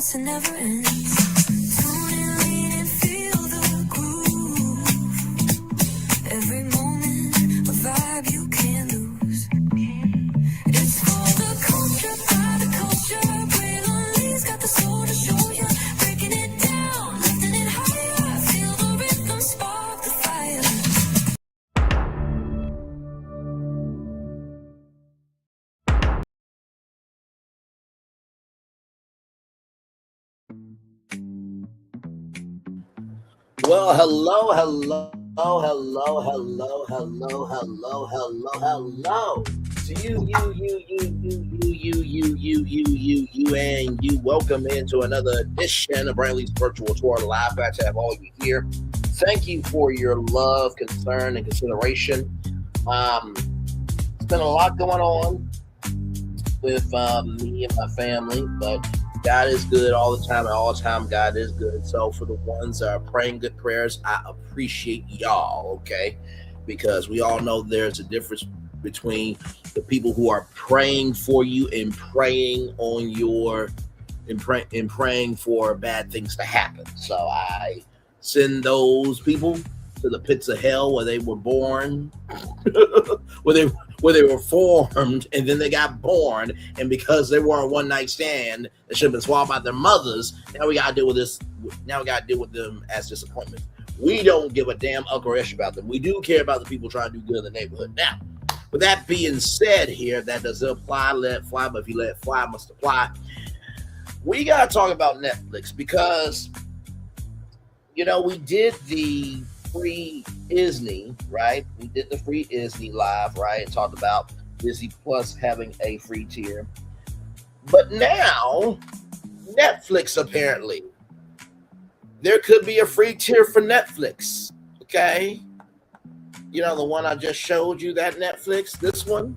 starts and never ends. Tune in, lean and feel the groove. Every moment, a vibe you can't lose. It's for the culture, by the culture. Braylon got the soul to show you. Breaking it down, lifting it higher. Feel the rhythm, spark the fire. Well, hello to you, and you. Welcome into another edition of Brantley's Virtual Tour Live. Glad to have all you here. Thank you for your love, concern, and consideration. It's been a lot going on with me and my family, but God is good all the time, and all the time God is good. So for the ones that are praying good prayers, I appreciate y'all, okay? Because we all know there's a difference between the people who are praying for you and praying on your and praying for bad things to happen. So I send those people to the pits of hell where they were born, where they were formed, and then they got born, and because they were a one night stand that should have been swallowed by their mothers, now we gotta deal with this. Now we gotta deal with them as disappointment. We don't give a damn uckerish about them. We do care about the people trying to do good in the neighborhood. Now, with that being said, here that doesn't apply. Let it fly, but if you let it fly, it must apply. We gotta talk about Netflix because we did the free Disney, right? We did the free Disney live, right? And talked about Disney Plus having a free tier. But now, Netflix apparently. There could be a free tier for Netflix, okay? The one I just showed you, that Netflix, this one.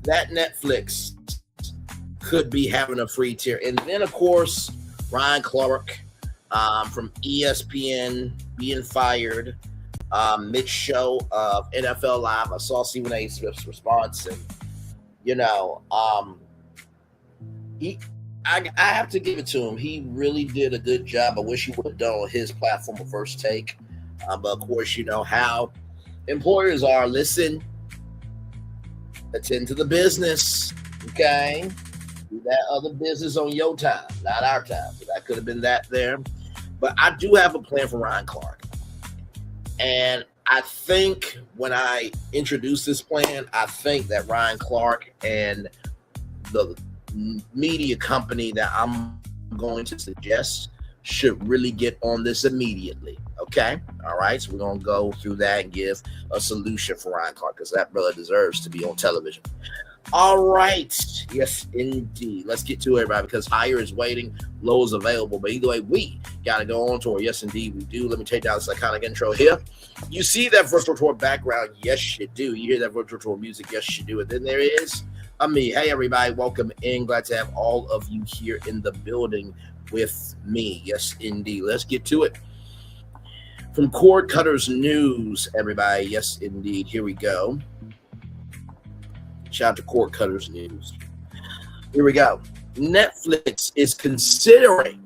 That Netflix could be having a free tier. And then, of course, Ryan Clark from ESPN being fired mid-show of NFL Live. I saw Stephen A. Smith's response, and I have to give it to him. He really did a good job. I wish he would have done on his platform of First Take, but of course, you know how employers are. Listen, attend to the business, okay? Do that other business on your time, not our time. So that could have been that there. But I do have a plan for Ryan Clark. And I think when I introduce this plan, I think that Ryan Clark and the media company that I'm going to suggest should really get on this immediately. Okay? All right. So we're going to go through that and give a solution for Ryan Clark because that brother deserves to be on television. All right. Yes, indeed. Let's get to it, everybody, because higher is waiting, low is available. But either way, we got to go on tour. Yes, indeed, we do. Let me take down this iconic intro here. You see that virtual tour background? Yes, you do. You hear that virtual tour music? Yes, you do. And then there is me. Hey, everybody. Welcome in. Glad to have all of you here in the building with me. Yes, indeed. Let's get to it. From Cord Cutters News, everybody. Yes, indeed. Here we go. Shout out to Cord Cutters News. Here we go. Netflix is considering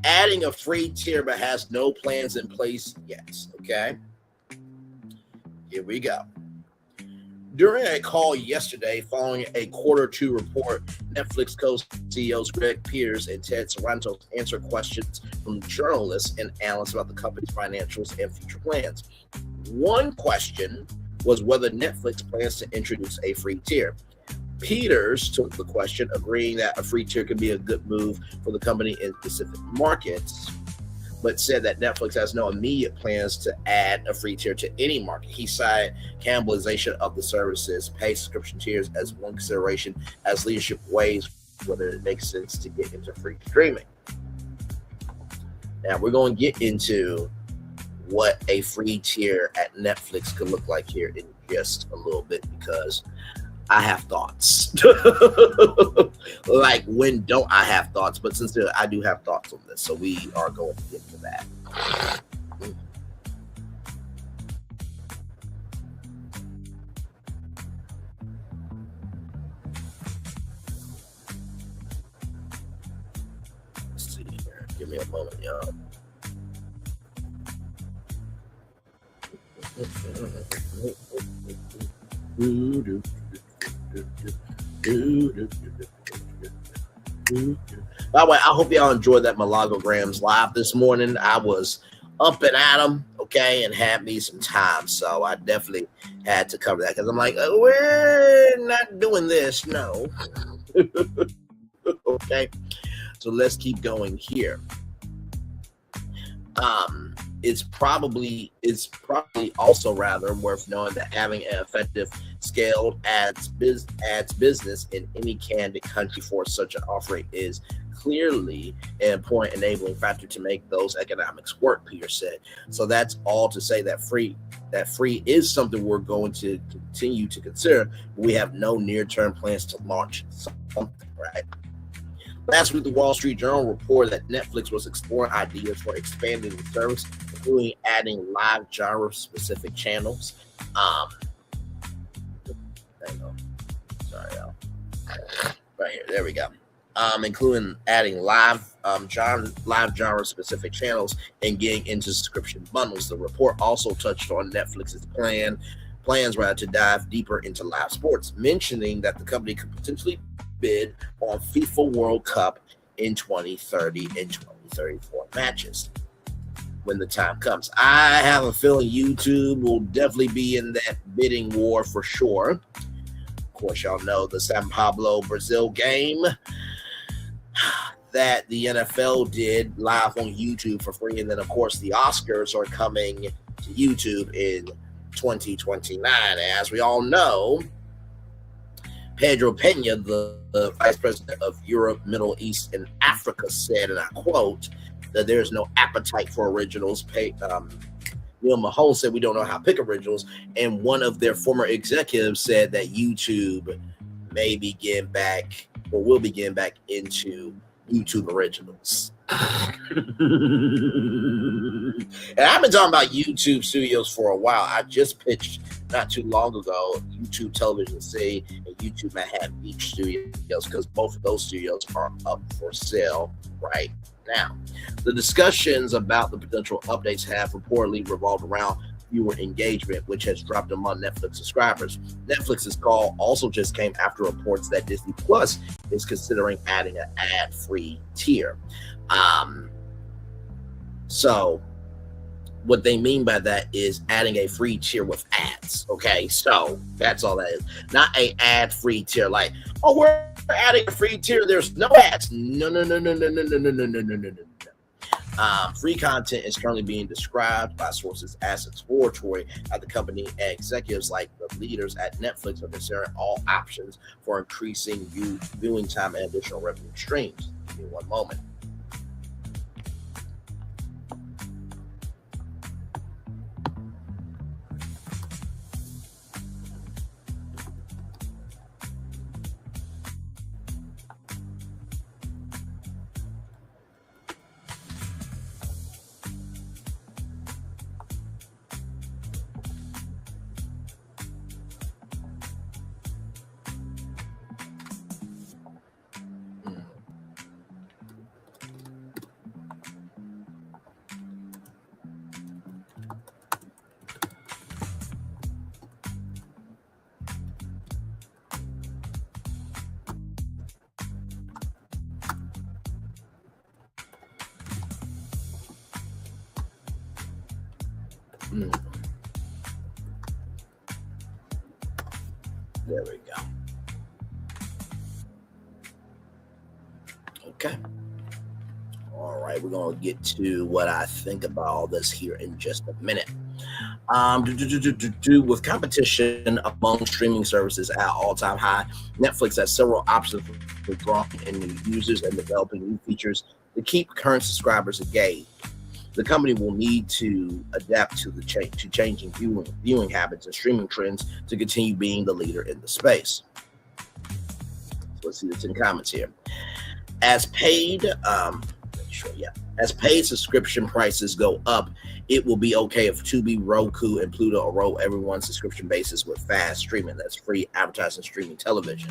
adding a free tier, but has no plans in place yet. Okay. Here we go. During a call yesterday following a Q2 report, Netflix co-CEOs Greg Peters and Ted Sarandos answered questions from journalists and analysts about the company's financials and future plans. One question was whether Netflix plans to introduce a free tier. Peters took the question, agreeing that a free tier could be a good move for the company in specific markets, but said that Netflix has no immediate plans to add a free tier to any market. He cited cannibalization of the services, pay subscription tiers as one consideration as leadership weighs whether it makes sense to get into free streaming. Now, we're going to get into what a free tier at Netflix could look like here in just a little bit because I have thoughts. Like, when don't I have thoughts? But sincerely, I do have thoughts on this. So we are going to get to that. Give me a moment, y'all. By the way, I hope y'all enjoyed that Malagograms live this morning. I was up and at 'em, okay, and had me some time. So I definitely had to cover that because I'm like, oh, we're not doing this. No. Okay. So let's keep going here. It's probably also rather worth knowing that having an effective scaled ads business in any candid country for such an offering is clearly an important enabling factor to make those economics work, Peter said. So that's all to say that free is something we're going to continue to consider, but we have no near-term plans to launch something, right? Last week, the Wall Street Journal reported that Netflix was exploring ideas for expanding the service, including adding live genre-specific channels. Hang on. Sorry, y'all. Right here. There we go. Including adding live genre-specific channels and getting into subscription bundles. The report also touched on Netflix's plans to dive deeper into live sports, mentioning that the company could potentially bid on FIFA World Cup in 2030 and 2034 matches when the time comes. I have a feeling YouTube will definitely be in that bidding war for sure. Of course, y'all know the Sao Paulo Brazil game that the NFL did live on YouTube for free, and then of course the Oscars are coming to YouTube in 2029. As we all know, Pedro Pena, the Vice President of Europe, Middle East, and Africa, said, and I quote, that there's no appetite for originals. Neil Mahone said we don't know how to pick originals, and one of their former executives said that YouTube may begin back, or will begin back into YouTube originals. And I've been talking about YouTube studios for a while. I just pitched not too long ago YouTube Television C and YouTube Manhattan Beach Studios, because both of those studios are up for sale right now. The discussions about the potential updates have reportedly revolved around viewer engagement, which has dropped among Netflix subscribers. Netflix's call also just came after reports that Disney Plus is considering adding an ad-free tier. So what they mean by that is adding a free tier with ads. Okay, so that's all that is. Not a ad-free tier like, oh, we're adding a free tier, there's no ads. No. Free content is currently being described by sources as exploratory at the company, and executives like the leaders at Netflix are considering all options for increasing viewing time and additional revenue streams. Give me one moment. There we go. Okay. All right, we're going to get to what I think about all this here in just a minute. With competition among streaming services at all-time high, Netflix has several options for drawing in new users and developing new features to keep current subscribers engaged. The company will need to adapt to the changing viewing habits and streaming trends to continue being the leader in the space. So let's see the 10 comments here. As paid subscription prices go up it will be okay if Tubi, Roku, and Pluto enroll everyone's subscription basis with fast streaming. That's free advertising streaming television.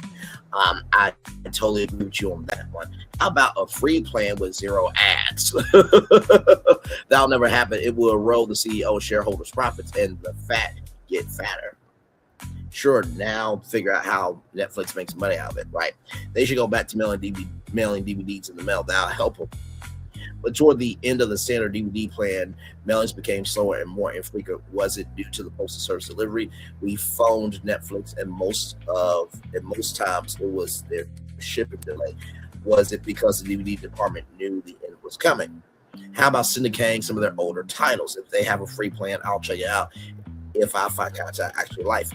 I totally agree with you on that one. How about a free plan with zero ads? That'll never happen. It will erode the CEO shareholders' profits and the fat get fatter. Sure, now figure out how Netflix makes money out of it, right? They should go back to mailing DVDs in the mail. That'll help them. But toward the end of the standard DVD plan, mailings became slower and more infrequent. Was it due to the postal service delivery? We phoned Netflix, and most times it was their shipping delay. Was it because the DVD department knew the end was coming? How about syndicating some of their older titles? If they have a free plan, I'll check it out. If I find content I actually like.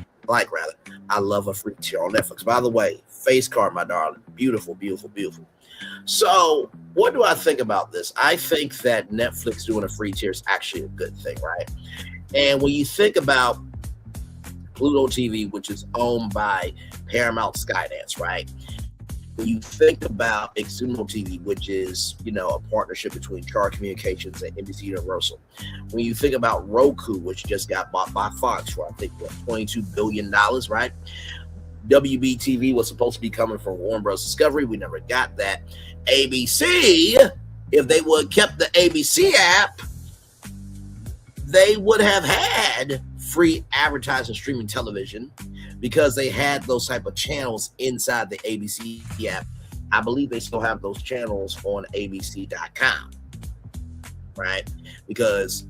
I love a free tier on Netflix. By the way, Face Card, my darling, beautiful, beautiful, beautiful. So what do I think about this? I think that Netflix doing a free tier is actually a good thing, right? And when you think about Pluto TV, which is owned by Paramount Skydance, right? When you think about Xumo TV, which is, a partnership between Char Communications and NBC Universal. When you think about Roku, which just got bought by Fox for, I think, $22 billion, right? WB TV was supposed to be coming from Warner Bros. Discovery. We never got that. ABC, if they would have kept the ABC app, they would have had free advertising streaming television because they had those type of channels inside the ABC app. I believe they still have those channels on abc.com, right? Because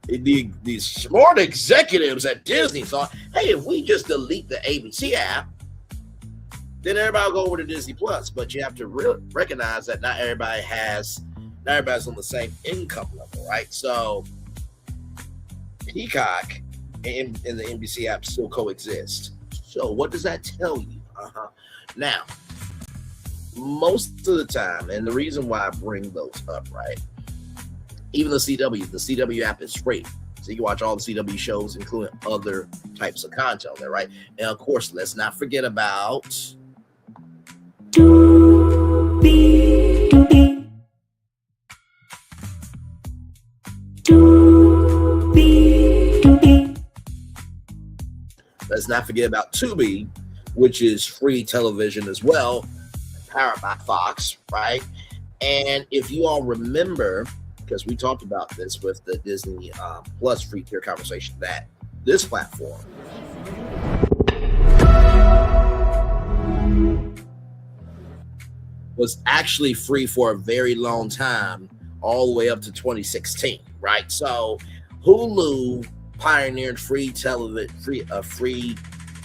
these smart executives at Disney thought, hey, if we just delete the ABC app, then everybody will go over to Disney Plus. But you have to recognize that not everybody's on the same income level, right? So Peacock and the NBC app still coexist. So what does that tell you? Now, most of the time, and the reason why I bring those up, right? Even the CW app is free. So you can watch all the CW shows, including other types of content there, right? And of course, let's not forget about Tubi, which is free television as well, powered by Fox, right? And if you all remember, because we talked about this with the Disney Plus free tier conversation, that this platform was actually free for a very long time, all the way up to 2016, right? So Hulu pioneered free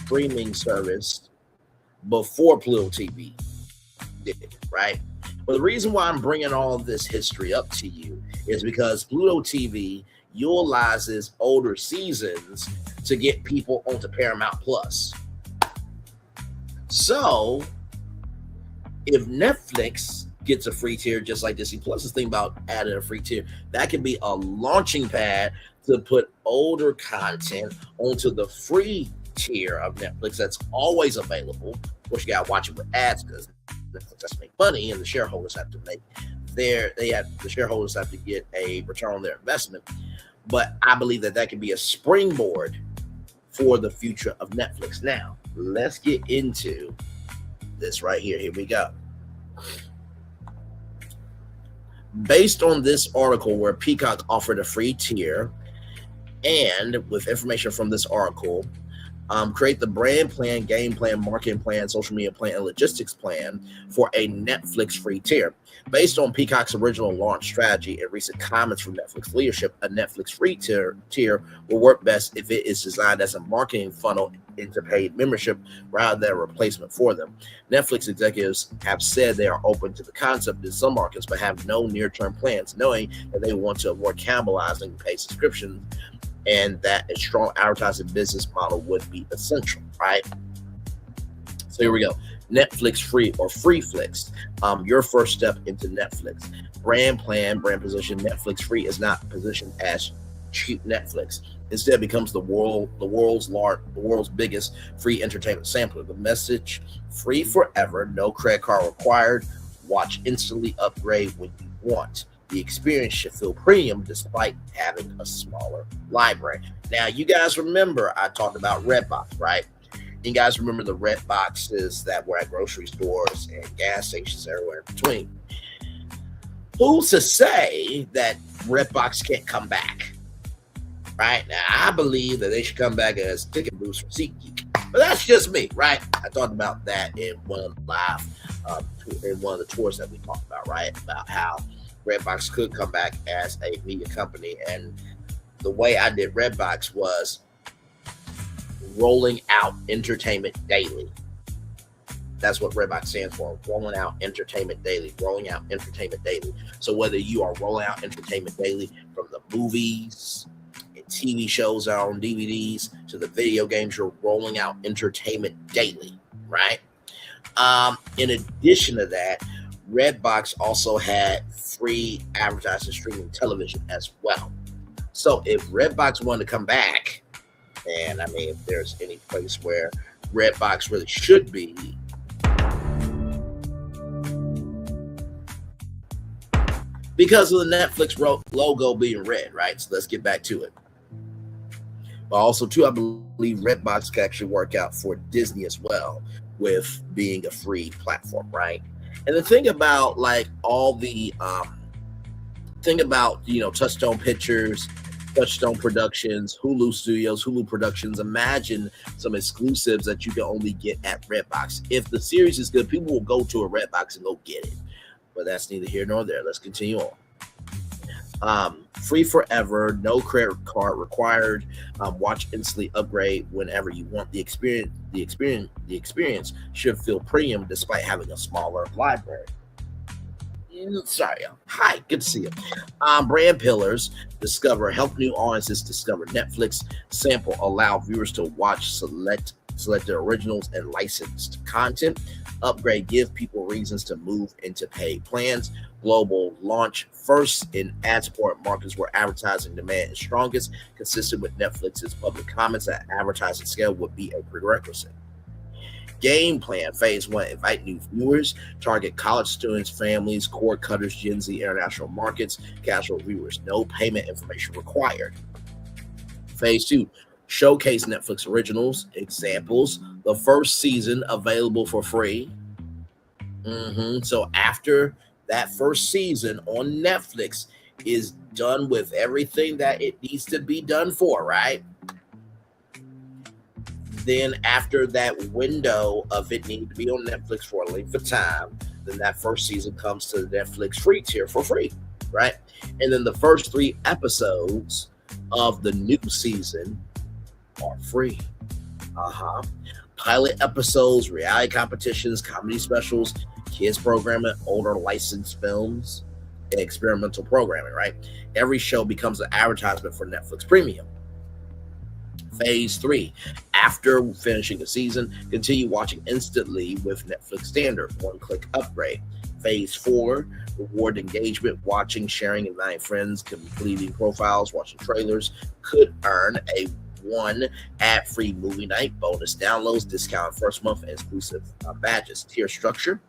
streaming service before Pluto TV did, right? But the reason why I'm bringing all of this history up to you is because Pluto TV utilizes older seasons to get people onto Paramount Plus. So if Netflix gets a free tier, just like Disney Plus is thinking about adding a free tier, that can be a launching pad to put older content onto the free tier of Netflix that's always available. Of course, you gotta watch it with ads because Netflix has to make money, and the shareholders have to the shareholders have to get a return on their investment. But I believe that can be a springboard for the future of Netflix. Now, let's get into this right here. Here we go. Based on this article where Peacock offered a free tier, and with information from this article, create the brand plan, game plan, marketing plan, social media plan, and logistics plan for a Netflix free tier. Based on Peacock's original launch strategy and recent comments from Netflix leadership, a Netflix free tier will work best if it is designed as a marketing funnel into paid membership rather than a replacement for them. Netflix executives have said they are open to the concept in some markets, but have no near-term plans, knowing that they want to avoid cannibalizing paid subscriptions and that a strong advertising business model would be essential, right? So here we go. Netflix free or FreeFlix, your first step into Netflix. Brand plan, brand position. Netflix free is not positioned as cheap Netflix. Instead, it becomes the world's biggest free entertainment sampler. The message: free forever, no credit card required. Watch instantly, upgrade when you want. The experience should feel premium despite having a smaller library. Now, you guys remember I talked about Redbox, right? You guys remember the red boxes that were at grocery stores and gas stations everywhere in between. Who's to say that Redbox can't come back? Right now, I believe that they should come back as ticket booths for SeatGeek, but that's just me, right? I talked about that in one of the tours that we talked about, right? About how Redbox could come back as a media company, and the way I did Redbox was rolling out entertainment daily. That's what Redbox stands for, rolling out entertainment daily, rolling out entertainment daily. So whether you are rolling out entertainment daily from the movies and TV shows on DVDs to the video games, you're rolling out entertainment daily, right? In addition to that, Redbox also had free advertising streaming television as well. So if Redbox wanted to come back, and I mean, if there's any place where Redbox really should be, because of the Netflix logo being red, right? So let's get back to it. But also, too, I believe Redbox can actually work out for Disney as well, with being a free platform, right? And the thing about like all the Touchstone Pictures, Touchstone Productions, Hulu Studios, Hulu Productions, imagine some exclusives that you can only get at Redbox. If the series is good, people will go to a Redbox and go get it. But that's neither here nor there. Let's continue on. Free forever, no credit card required. Watch instantly, upgrade whenever you want. The experience should feel premium despite having a smaller library. Sorry. Hi, good to see you. Brand pillars. Help new audiences discover Netflix. Sample, allow viewers to watch selected originals and licensed content. Upgrade, give people reasons to move into paid plans. Global launch, first in ad-supported markets where advertising demand is strongest, consistent with Netflix's public comments that advertising scale would be a prerequisite. Game plan, phase 1, invite new viewers, target college students, families, cord cutters, Gen Z, international markets, casual viewers, no payment information required. Phase 2, showcase Netflix originals, examples, the first season available for free. So after that first season on Netflix is done with everything that it needs to be done for, right? Then after that window of it needing to be on Netflix for a length of time, then that first season comes to the Netflix free tier for free, right? And then the first 3 episodes of the new season are free. Pilot episodes, reality competitions, comedy specials, kids programming, older licensed films, and experimental programming, right? Every show becomes an advertisement for Netflix Premium. Phase 3, after finishing a season, continue watching instantly with Netflix Standard, one-click upgrade. Phase 4, reward engagement, watching, sharing, inviting friends, completing profiles, watching trailers, could earn a 1 ad-free movie night, bonus downloads, discount first month, and exclusive badges. Tier structure,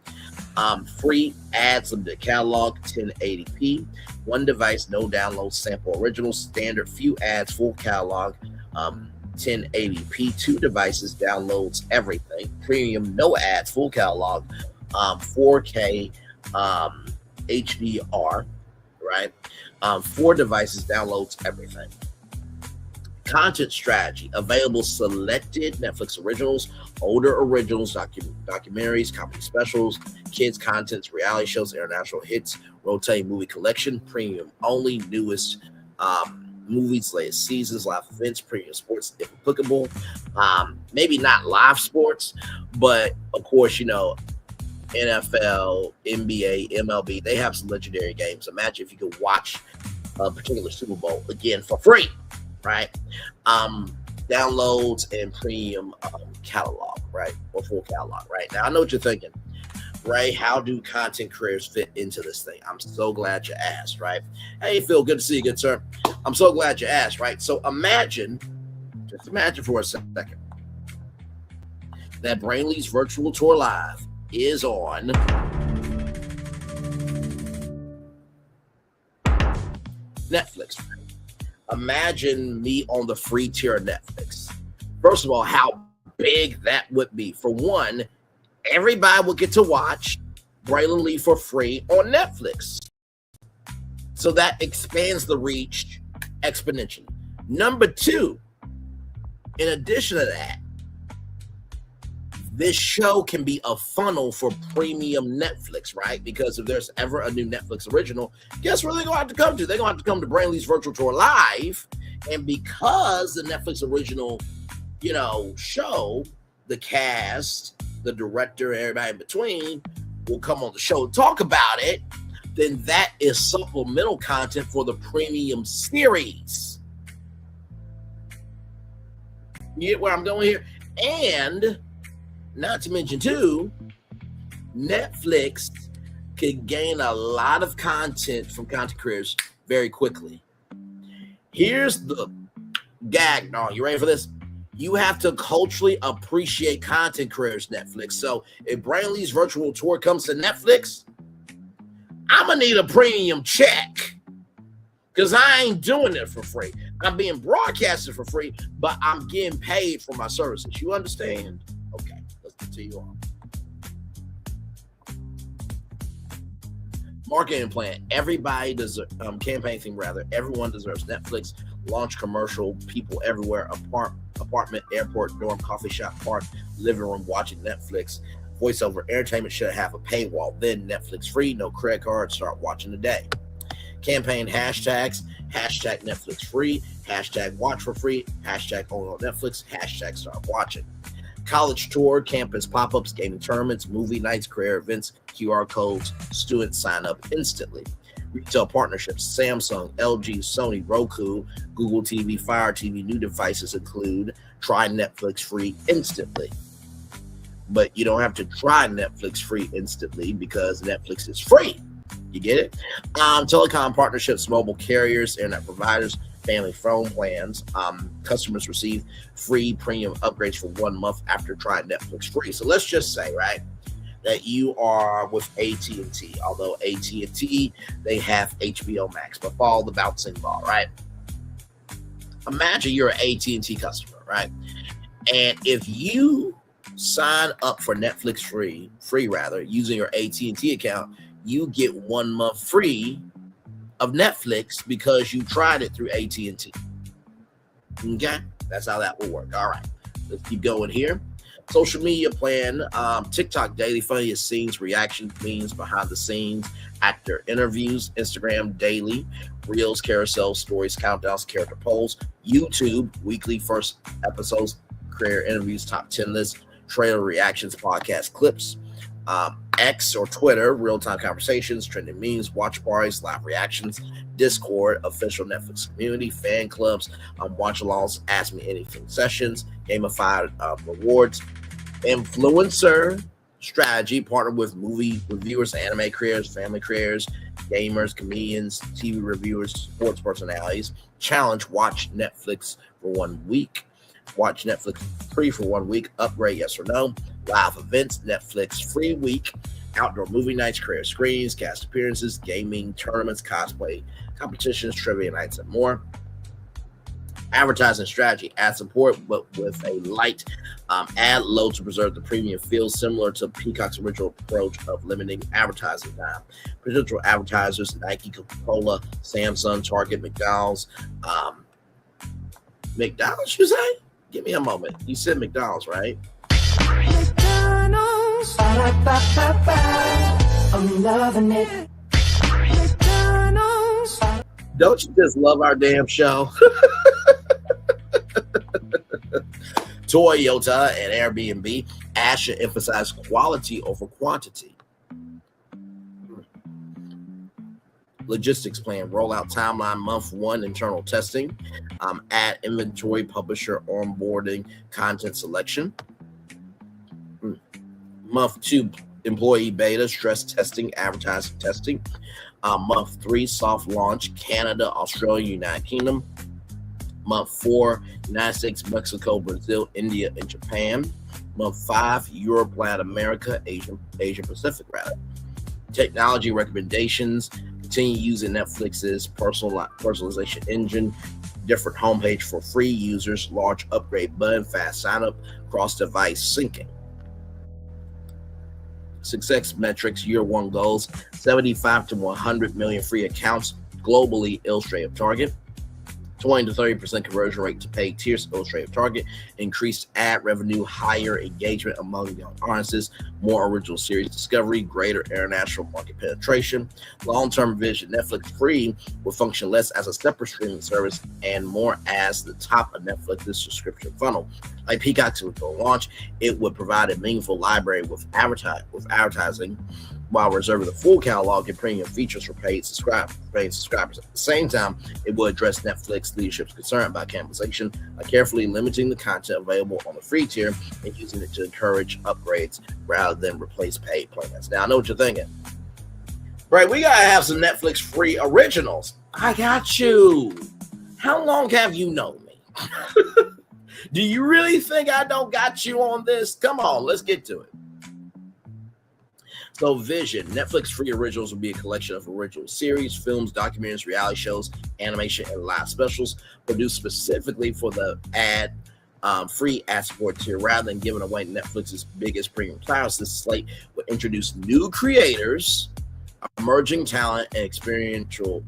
free ads, limited catalog, 1080p, 1 device, no downloads, sample originals, standard, few ads, full catalog, 1080p, 2 devices, downloads, everything, premium, no ads, full catalog, 4K, HDR, right? 4 devices, downloads, everything. Content strategy, available selected Netflix originals, older originals, documentaries, comedy specials, kids contents, reality shows, international hits, rotating movie collection, premium only, newest movies, latest seasons, live events, premium sports if applicable. Maybe not live sports, but of course, NFL, NBA, MLB, they have some legendary games. Imagine if you could watch a particular Super Bowl again for free, right? Downloads and premium catalog, right? Or full catalog, right? Now, I know what you're thinking, right? How do content creators fit into this thing? I'm so glad you asked, right? Hey, Phil, good to see you, good sir. I'm so glad you asked, right? So just imagine for a second that Brainley's virtual tour live is on Imagine me on the free tier of Netflix. First of all, how big that would be. For one, everybody would get to watch Braylon Lee for free on Netflix. So that expands the reach exponentially. Number two, in addition to that, this show can be a funnel for premium Netflix, right? Because if there's ever a new Netflix original, guess where they're going to have to come to? They're going to have to come to Brantley's Virtual Tour Live. And because the Netflix original, show, the cast, the director, everybody in between will come on the show and talk about it, then that is supplemental content for the premium series. You get where I'm going here? And not to mention, too, Netflix could gain a lot of content from content creators very quickly. Here's the gag, dog. You ready for this? You have to culturally appreciate content creators, Netflix. So if Brantley's Virtual Tour comes to Netflix, I'm going to need a premium check because I ain't doing it for free. I'm being broadcasted for free, but I'm getting paid for my services. You understand? Okay. To you all. Marketing plan. Everybody deserves campaign thing rather. Everyone deserves Netflix. Launch commercial. People everywhere. Apartment, airport, dorm, coffee shop, park, living room, watching Netflix. Voiceover entertainment should have a paywall. Then Netflix free. No credit card. Start watching today. Campaign hashtags. Hashtag Netflix free. Hashtag watch for free. Hashtag only on Netflix. Hashtag start watching. College tour, campus pop-ups, gaming tournaments, movie nights, career events, QR codes, students sign up instantly. Retail partnerships, Samsung, LG, Sony, Roku, Google TV, Fire TV, new devices include try Netflix free instantly. But you don't have to try Netflix free instantly because Netflix is free. You get it? Telecom partnerships, mobile carriers, internet providers, family phone plans. Customers receive free premium upgrades for 1 month after trying Netflix free. So let's just say, right, that you are with AT&T. Although AT&T, they have HBO Max, but follow the bouncing ball, right? Imagine you're an AT&T customer, right? And if you sign up for Netflix free using your AT&T account, you get 1 month free of Netflix because you tried it through AT&T. Okay, that's how that will work. All right, let's keep going here. Social media plan, TikTok daily, funniest scenes, reactions, memes, behind the scenes, actor interviews, Instagram daily, reels, carousel, stories, countdowns, character polls, YouTube weekly first episodes, creator interviews, top 10 lists, trailer reactions, podcast clips, X or Twitter, real-time conversations, trending memes, watch parties, live reactions, Discord, official Netflix community, fan clubs, watch-alongs, ask me anything sessions, gamified rewards, influencer strategy, partner with movie reviewers, anime creators, family creators, gamers, comedians, TV reviewers, sports personalities, challenge, watch Netflix for 1 week, watch Netflix free for 1 week, upgrade yes or no, live events, Netflix free week, outdoor movie nights, career screenings, cast appearances, gaming, tournaments, cosplay, competitions, trivia nights, and more. Advertising strategy, ad support, but with a light ad load to preserve the premium feel, similar to Peacock's original approach of limiting advertising time. Potential advertisers, Nike, Coca-Cola, Samsung, Target, McDonald's. McDonald's, you say? Give me a moment. You said McDonald's, right? McDonald's, I'm loving it. McDonald's. Don't you just love our damn show? Toyota and Airbnb, Asher emphasize quality over quantity. Logistics plan, rollout timeline, month 1, internal testing, add inventory, publisher onboarding, content selection. Month 2, employee beta, stress testing, advertising testing. Month 3, soft launch, Canada, Australia, United Kingdom. Month 4, United States, Mexico, Brazil, India, and Japan. Month 5, Europe, Latin America, Asia Pacific, rather. Technology recommendations, continue using Netflix's personalization engine, different homepage for free users, large upgrade button, fast sign up, cross device syncing. Success metrics, year one goals, 75 to 100 million free accounts globally, illustrative target. 20 to 30% conversion rate to paid tiers, illustrative target. Increased ad revenue, higher engagement among young audiences, more original series discovery, greater international market penetration. Long-term vision, Netflix Free will function less as a separate streaming service and more as the top of Netflix's subscription funnel. Like Peacock to launch, it would provide a meaningful library with advertising, while reserving the full catalog and premium features for paid subscribers. At the same time, it will address Netflix leadership's concern about cannibalization by carefully limiting the content available on the free tier and using it to encourage upgrades rather than replace paid plans. Now, I know what you're thinking. Right, we gotta have some Netflix free originals. I got you. How long have you known me? Do you really think I don't got you on this? Come on, let's get to it. So vision, Netflix free originals will be a collection of original series, films, documentaries, reality shows, animation, and live specials produced specifically for the free ad support tier. Rather than giving away Netflix's biggest premium titles, this slate will introduce new creators, emerging talent, and experimental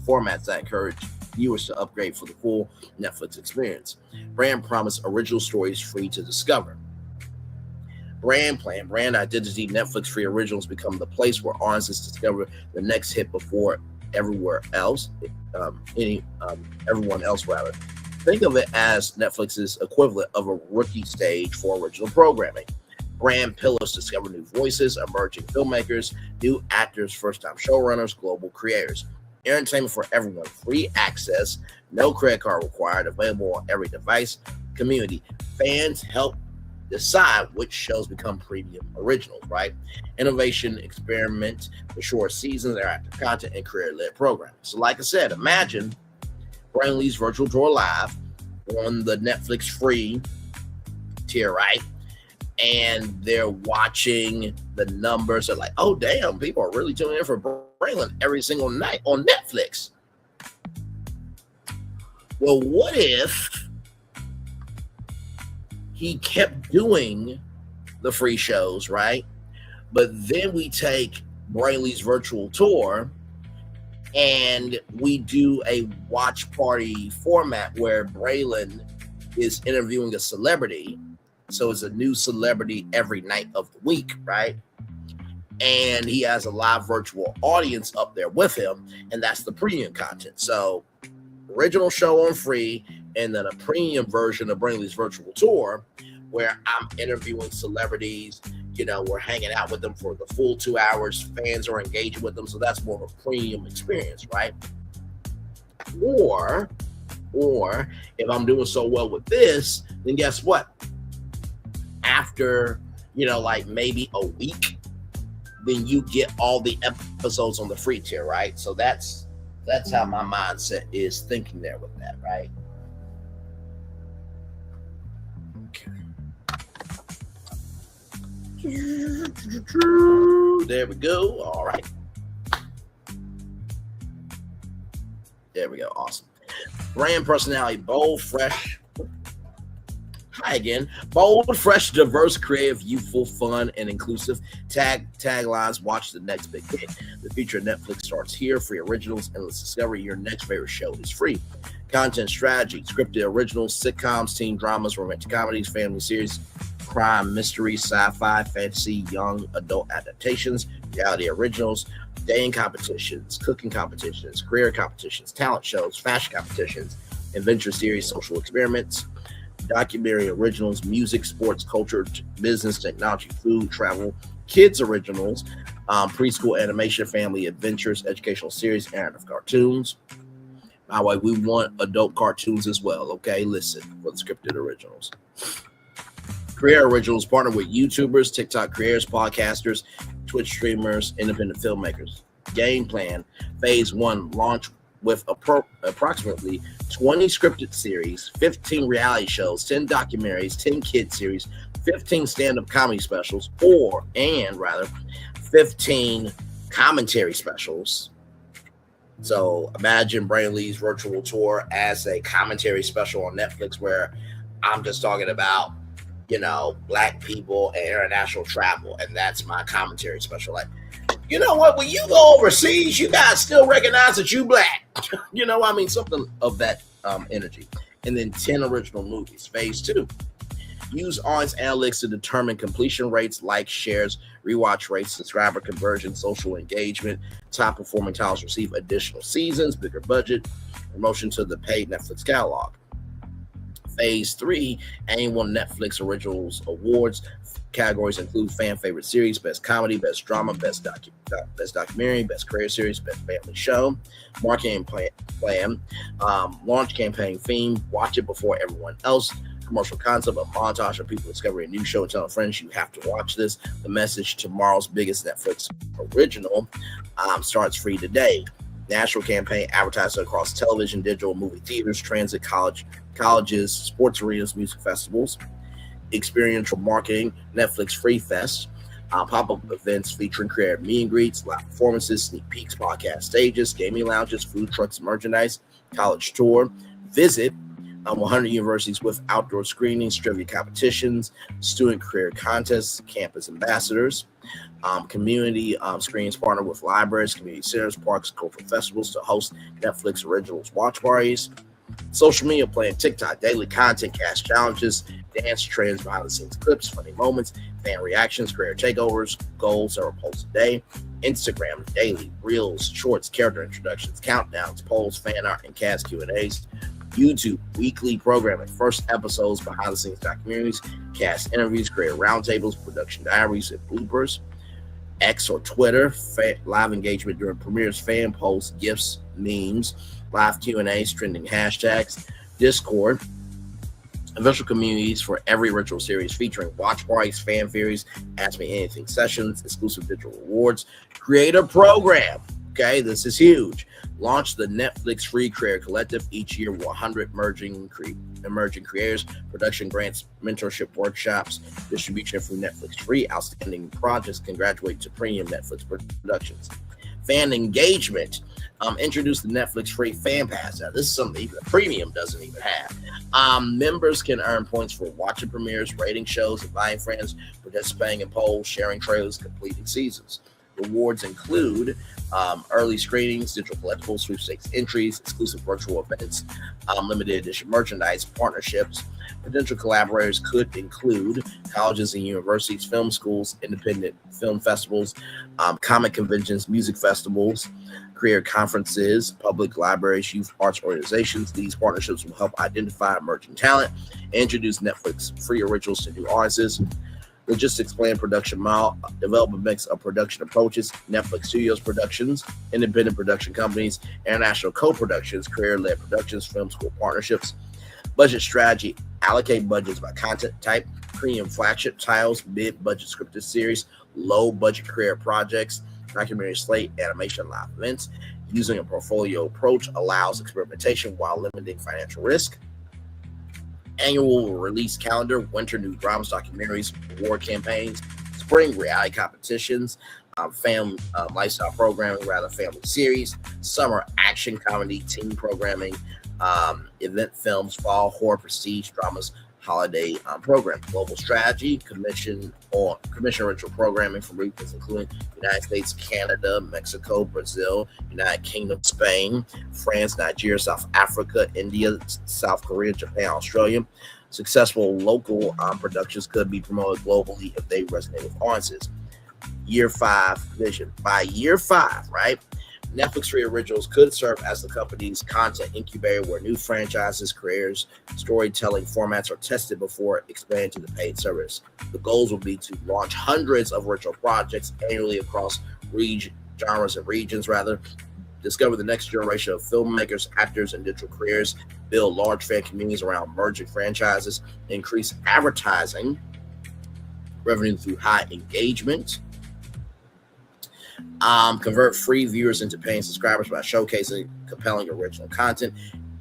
formats that encourage viewers to upgrade for the full Netflix experience. Brand promise, original stories free to discover. Brand plan, brand identity, Netflix free originals become the place where audiences discover the next hit before everyone else. Think of it as Netflix's equivalent of a rookie stage for original programming. Brand pillars, discover new voices, emerging filmmakers, new actors, first-time showrunners, global creators. Entertainment for everyone, free access, no credit card required, available on every device. Community, fans help decide which shows become premium originals, right? Innovation, experiment, the short seasons, interactive content, and career-led programming. So like I said, imagine Brainley's Virtual Tour Live on the Netflix free tier, right? And they're watching the numbers. They're like, oh, damn, people are really tuning in for Brainland every single night on Netflix. Well, what if he kept doing the free shows, right? But then we take Brainley's virtual tour and we do a watch party format where Braylon is interviewing a celebrity. So it's a new celebrity every night of the week, right? And he has a live virtual audience up there with him, and that's the premium content. So original show on free, and then a premium version of Brainley's virtual tour where I'm interviewing celebrities, we're hanging out with them for the full 2 hours. Fans are engaging with them. So that's more of a premium experience, right? Or if I'm doing so well with this, then guess what? After, like maybe a week, then you get all the episodes on the free tier, right? So that's how my mindset is thinking there with that, right? Okay. There we go. All right. There we go. Awesome. Brand personality, bold, fresh. Hi again. Bold, fresh, diverse, creative, youthful, fun, and inclusive. Taglines, watch the next big hit. The future of Netflix starts here. Free originals, endless discovery. Your next favorite show is free. Content strategy, scripted originals, sitcoms, teen dramas, romantic comedies, family series, crime, mystery, sci-fi, fantasy, young adult adaptations, reality originals, dating competitions, cooking competitions, career competitions, talent shows, fashion competitions, adventure series, social experiments, documentary originals, music, sports, culture, business, technology, food, travel, kids originals, preschool animation, family adventures, educational series, narrative cartoons. By the way, we want adult cartoons as well, okay? Listen, for the scripted originals. Career originals, partner with YouTubers, TikTok creators, podcasters, Twitch streamers, independent filmmakers. Game plan, phase 1, launch with approximately 20 scripted series, 15 reality shows, 10 documentaries, 10 kid series, 15 stand-up comedy specials, 15 commentary specials, So imagine Brandon Lee's virtual tour as a commentary special on Netflix where I'm just talking about, black people and international travel. And that's my commentary special. Like, you know what? When you go overseas, you guys still recognize that you black. Something of that energy. And then 10 original movies. Phase 2. Use audience analytics to determine completion rates, likes, shares, rewatch rates, subscriber conversion, social engagement. Top performing titles receive additional seasons, bigger budget, promotion to the paid Netflix catalog. Phase 3, annual Netflix Originals Awards. Categories include fan favorite series, best comedy, best drama, best documentary, best career series, best family show. Marketing plan, launch campaign theme, watch it before everyone else. Commercial concept, a montage of people discovering a new show and telling friends you have to watch this. The message, tomorrow's biggest Netflix original starts free today. National campaign, advertising across television, digital, movie theaters, transit, colleges, sports arenas, music festivals. Experiential marketing, Netflix Free Fest, pop-up events featuring creative meet and greets, live performances, sneak peeks, podcast stages, gaming lounges, food trucks, merchandise, college tour. Visit 100 universities with outdoor screenings, trivia competitions, student career contests, campus ambassadors. Community screenings partner with libraries, community centers, parks, cultural festivals to host Netflix Originals watch parties. Social media plan, TikTok, daily content, cast challenges, dance trends, behind the scenes clips, funny moments, fan reactions, career takeovers, goals, several posts a day. Instagram, daily, reels, shorts, character introductions, countdowns, polls, fan art, and cast Q&As. YouTube, weekly programming, first episodes, behind the scenes documentaries, cast interviews, creator roundtables, production diaries, and bloopers. X or Twitter, live engagement during premieres, fan posts, gifts, memes, live Q&As, trending hashtags. Discord, virtual communities for every ritual series featuring watch parties, fan theories, Ask Me Anything sessions, exclusive digital rewards. Creator program. Okay, this is huge. Launch the Netflix Free Creator Collective each year with 100 emerging creators, production grants, mentorship workshops, distribution through Netflix Free. Outstanding projects can graduate to premium Netflix productions. Fan engagement. Introduce the Netflix Free Fan Pass. Now, this is something even the premium doesn't even have. Members can earn points for watching premieres, rating shows, inviting friends, participating in polls, sharing trailers, completing seasons. Rewards include early screenings, digital collectibles, sweepstakes entries, exclusive virtual events, limited edition merchandise, partnerships. Potential collaborators could include colleges and universities, film schools, independent film festivals, comic conventions, music festivals, career conferences, public libraries, youth arts organizations. These partnerships will help identify emerging talent and introduce Netflix free originals to new audiences. Logistics plan, production model, develop a mix of production approaches, Netflix Studios productions, independent production companies, international co-productions, career-led productions, film school partnerships. Budget strategy, allocate budgets by content type, premium flagship titles, mid-budget scripted series, low-budget career projects, documentary slate, animation, live events. Using a portfolio approach allows experimentation while limiting financial risk. Annual release calendar, winter new dramas, documentaries, award campaigns, spring reality competitions, family lifestyle programming, family series, summer action comedy, teen programming, event films, fall horror, prestige dramas, holiday program. Global strategy, commission original programming from regions including United States, Canada, Mexico, Brazil, United Kingdom, Spain, France, Nigeria, South Africa, India, South Korea, Japan, Australia. Successful local productions could be promoted globally if they resonate with audiences. Year 5 vision. By year 5, right? Netflix Free Originals could serve as the company's content incubator where new franchises, careers, storytelling formats are tested before expanding to the paid service. The goals will be to launch hundreds of original projects annually across genres and regions, discover the next generation of filmmakers, actors, and digital careers, build large fan communities around emerging franchises, increase advertising revenue through high engagement, convert free viewers into paying subscribers by showcasing compelling original content.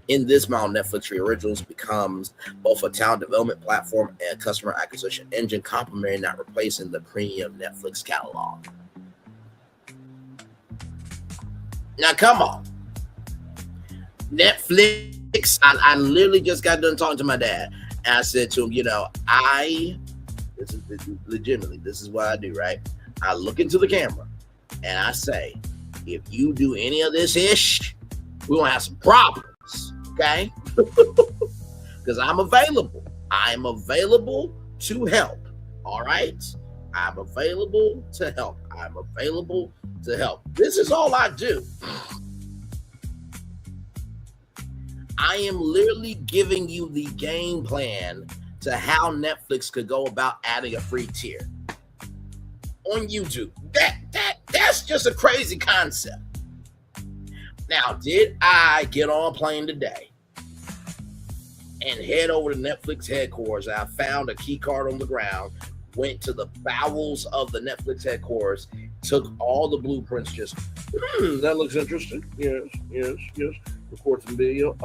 In this model, Netflix Free Originals becomes both a talent development platform and a customer acquisition engine, complementing, not replacing, the premium Netflix catalog. Now, come on. Netflix. I literally just got done talking to my dad, and I said to him, this is legitimately, this is what I do, right? I look into the camera and I say, if you do any of this ish, we're gonna have some problems, okay? Because I'm available. I'm available to help. All right. I'm available to help. I'm available to help. This is all I do. I am literally giving you the game plan to how Netflix could go about adding a free tier on YouTube. That's just a crazy concept. Now, did I get on a plane today and head over to Netflix headquarters? I found a key card on the ground, went to the bowels of the Netflix headquarters, took all the blueprints, just, that looks interesting. Yes. Record some video.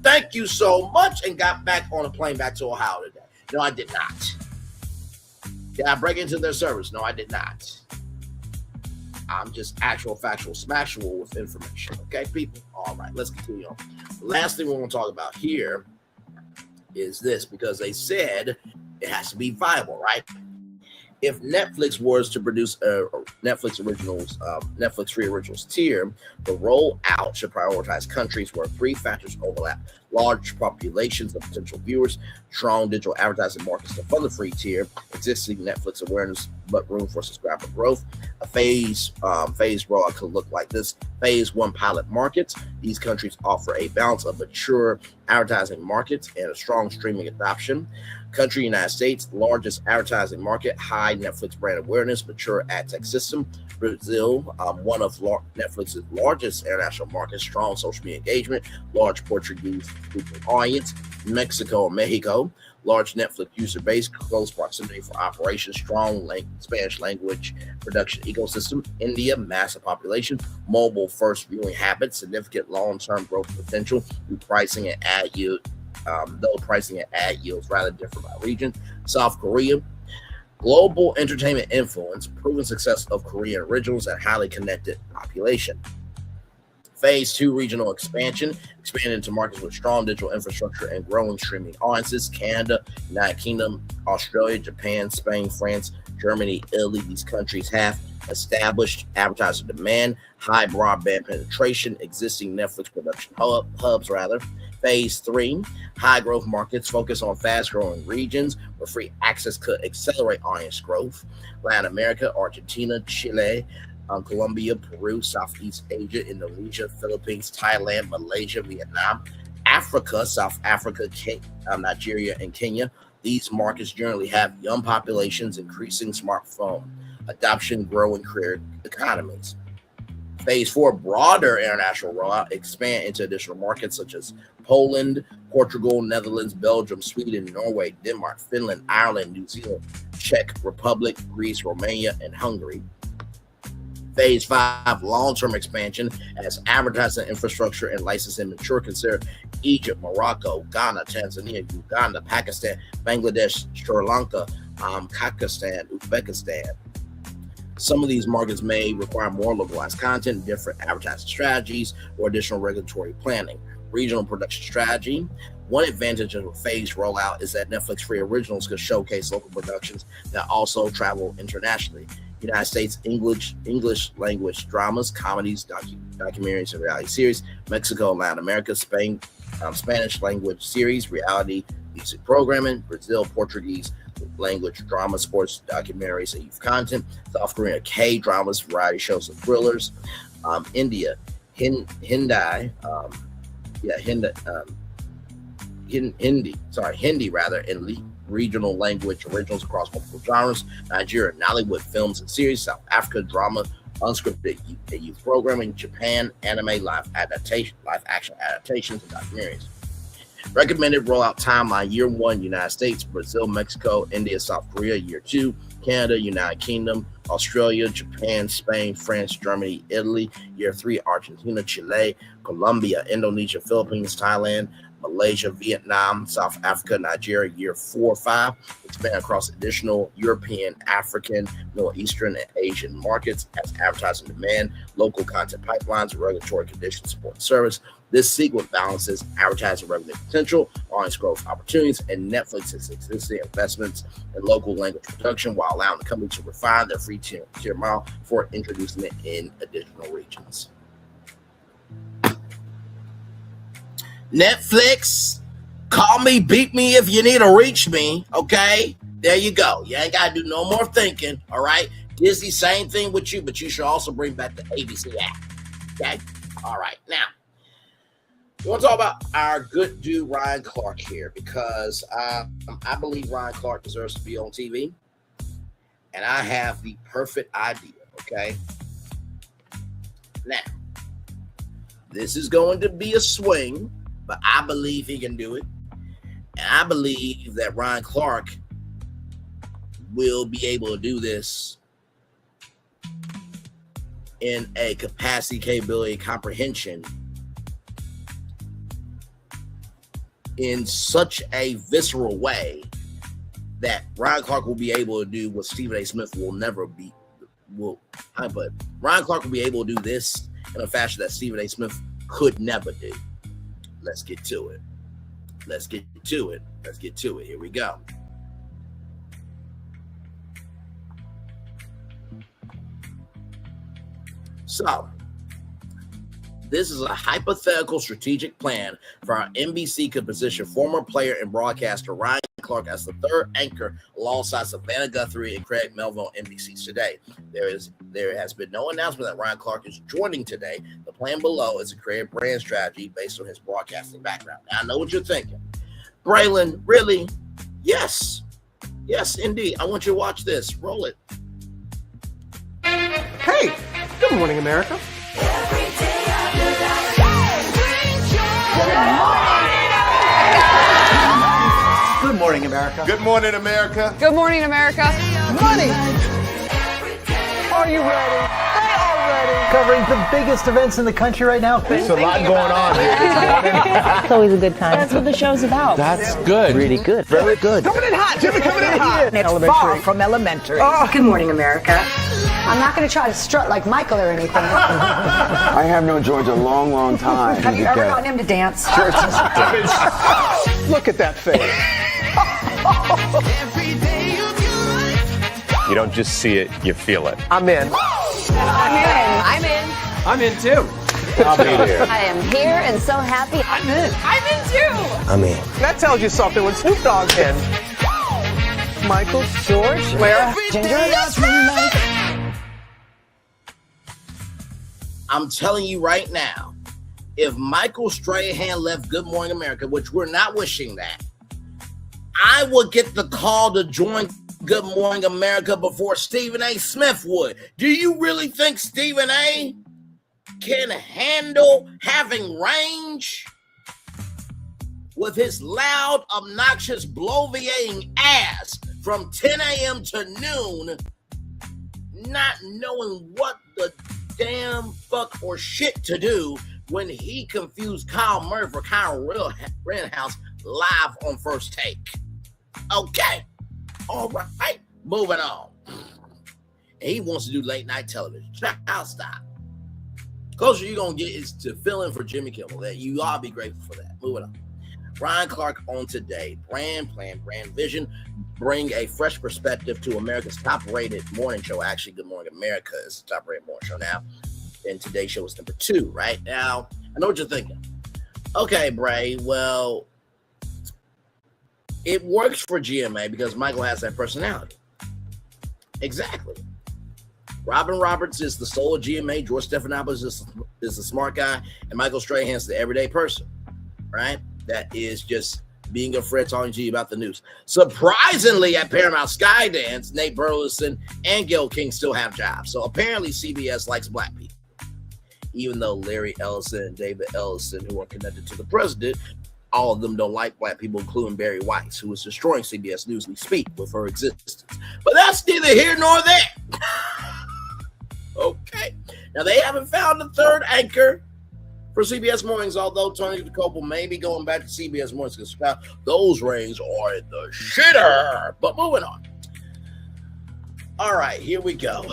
Thank you so much, and got back on a plane back to Ohio today. No, I did not. Did I break into their servers? No, I did not. I'm just actual, factual, smashable with information. Okay, people? All right, let's continue on. The last thing we're going to talk about here is this, because they said it has to be viable, right? If Netflix was to produce a Netflix originals, Netflix free originals tier, the rollout should prioritize countries where three factors overlap: large populations of potential viewers, strong digital advertising markets to fund the free tier, existing Netflix awareness, but room for subscriber growth. A phase rollout could look like this. Phase 1, pilot markets. These countries offer a balance of mature advertising markets and a strong streaming adoption. Country: United States, largest advertising market, high Netflix brand awareness, mature ad tech system. Brazil, one of Netflix's largest international markets, strong social media engagement, large Portuguese speaking audience. Mexico, large Netflix user base, close proximity for operations, strong Spanish language production ecosystem. India, massive population, mobile first viewing habits, significant long-term growth potential through pricing and ad yield. Though pricing and ad yields rather different by region. South Korea, global entertainment influence, proven success of Korean originals and highly connected population. Phase 2, regional expansion, expand into markets with strong digital infrastructure and growing streaming audiences. Canada, United Kingdom, Australia, Japan, Spain, France, Germany, Italy. These countries have established advertiser demand, high broadband penetration, existing Netflix production hubs. Phase 3, high growth markets, focus on fast growing regions where free access could accelerate audience growth. Latin America, Argentina, Chile, Colombia, Peru, Southeast Asia, Indonesia, Philippines, Thailand, Malaysia, Vietnam. Africa, South Africa, Nigeria, and Kenya. These markets generally have young populations, increasing smartphone adoption, growing career economies. Phase 4, broader international rollout, expand into additional markets such as Poland, Portugal, Netherlands, Belgium, Sweden, Norway, Denmark, Finland, Ireland, New Zealand, Czech Republic, Greece, Romania, and Hungary. Phase 5, long-term expansion as advertising infrastructure and licensing mature. Consider Egypt, Morocco, Ghana, Tanzania, Uganda, Pakistan, Bangladesh, Sri Lanka, Kazakhstan, Uzbekistan. Some of these markets may require more localized content, different advertising strategies, or additional regulatory planning. Regional production strategy. One advantage of a phased rollout is that Netflix free originals could showcase local productions that also travel internationally. United States, English language dramas, comedies, documentaries, and reality series. Mexico and Latin America, Spain, Spanish language series, reality music programming. Brazil, Portuguese language drama, sports, documentaries, and youth content. South Korea, K-dramas, variety shows, and thrillers. India, Hindi rather, and regional language originals across multiple genres. Nigeria, Nollywood films and series. South Africa, drama, unscripted youth programming. Japan, anime, live action adaptations, and documentaries. Recommended rollout timeline: year 1, United States, Brazil, Mexico, India, South Korea. Year 2, Canada, United Kingdom, Australia, Japan, Spain, France, Germany, Italy. Year 3, Argentina, Chile, Colombia, Indonesia, Philippines, Thailand, Malaysia, Vietnam, South Africa, Nigeria, year 4 or 5. Expand across additional European, African, Middle Eastern, and Asian markets as advertising demand, local content pipelines, and regulatory conditions support service. This sequence balances advertising revenue potential, audience growth opportunities, and Netflix's existing investments in local language production while allowing the company to refine their free tier model for introducing it in additional regions. Netflix, call me, beat me if you need to reach me, okay? There you go. You ain't got to do no more thinking, all right? Disney, same thing with you, but you should also bring back the ABC app, okay? All right, now, we want to talk about our good dude Ryan Clark here because I believe Ryan Clark deserves to be on TV, and I have the perfect idea, okay? Now, this is going to be a swing, but I believe he can do it, and I believe that Ryan Clark will be able to do this in a capacity, capability, comprehension in such a visceral way that Ryan Clark will be able to do what Stephen A. Smith will never be. But Ryan Clark will be able to do this in a fashion that Stephen A. Smith could never do. Let's get to it. Let's get to it. Let's get to it. Here we go. So, this is a hypothetical strategic plan for how NBC could position former player and broadcaster Ryan Clark as the third anchor alongside Savannah Guthrie and Craig Melville on NBC today. There has been no announcement that Ryan Clark is joining today. The plan below is to create a brand strategy based on his broadcasting background. Now, I know what you're thinking. Braylon, really? Yes. Yes, indeed. I want you to watch this. Roll it. Hey, good morning, America. Good morning, America. Good morning, America. Good morning, America. Money. Are you ready? They are ready. Covering the biggest events in the country right now. There's a lot going on here. It's always a good time. That's what the show's about. That's good. Really good. Very good. Coming in hot, Jimmy, coming in hot. It's far from elementary. Good morning, America. I'm not going to try to strut like Michael or anything. I have known George a long, long time. Have you ever known him to dance? Look at that face. You don't just see it, you feel it. I'm in. I'm in. I'm in too. I'll be there. I am here and so happy. I'm in. I'm in too. I'm in. That tells you something when Snoop Dogg's in. Michael, George, Lara, Ginger. I'm telling you right now, if Michael Strahan left Good Morning America, which we're not wishing that, I would get the call to join Good Morning America before Stephen A. Smith would. Do you really think Stephen A. can handle having range with his loud, obnoxious, bloviating ass from 10 a.m. to noon, not knowing what the damn fuck or shit to do when he confused Kyle Murray for Kyle Rittenhouse live on First Take? Okay. All right. Moving on. And he wants to do late night television. I'll stop. Closer you're going to get is to fill in for Jimmy Kimmel. That you all be grateful for that. Moving on. Ryan Clark on today. Brand plan, brand vision. Bring a fresh perspective to America's top-rated morning show. Actually, Good Morning America is the top-rated morning show now. And today's show is number 2, right? Now, I know what you're thinking. Okay, Bray, well, it works for GMA because Michael has that personality. Exactly. Robin Roberts is the soul of GMA. George Stephanopoulos is the smart guy. And Michael Strahan's the everyday person, right? That is just being a friend talking to you about the news. Surprisingly, at Paramount Skydance, Nate Burleson and Gayle King still have jobs. So apparently CBS likes black people. Even though Larry Ellison and David Ellison, who are connected to the president, all of them don't like black people, including Barry Weiss, who is destroying CBS News we speak with her existence. But that's neither here nor there. Okay. Now, they haven't found a third anchor for CBS Mornings, although Tony DeCoppel may be going back to CBS Mornings because those ratings are in the shitter. But moving on. All right, here we go.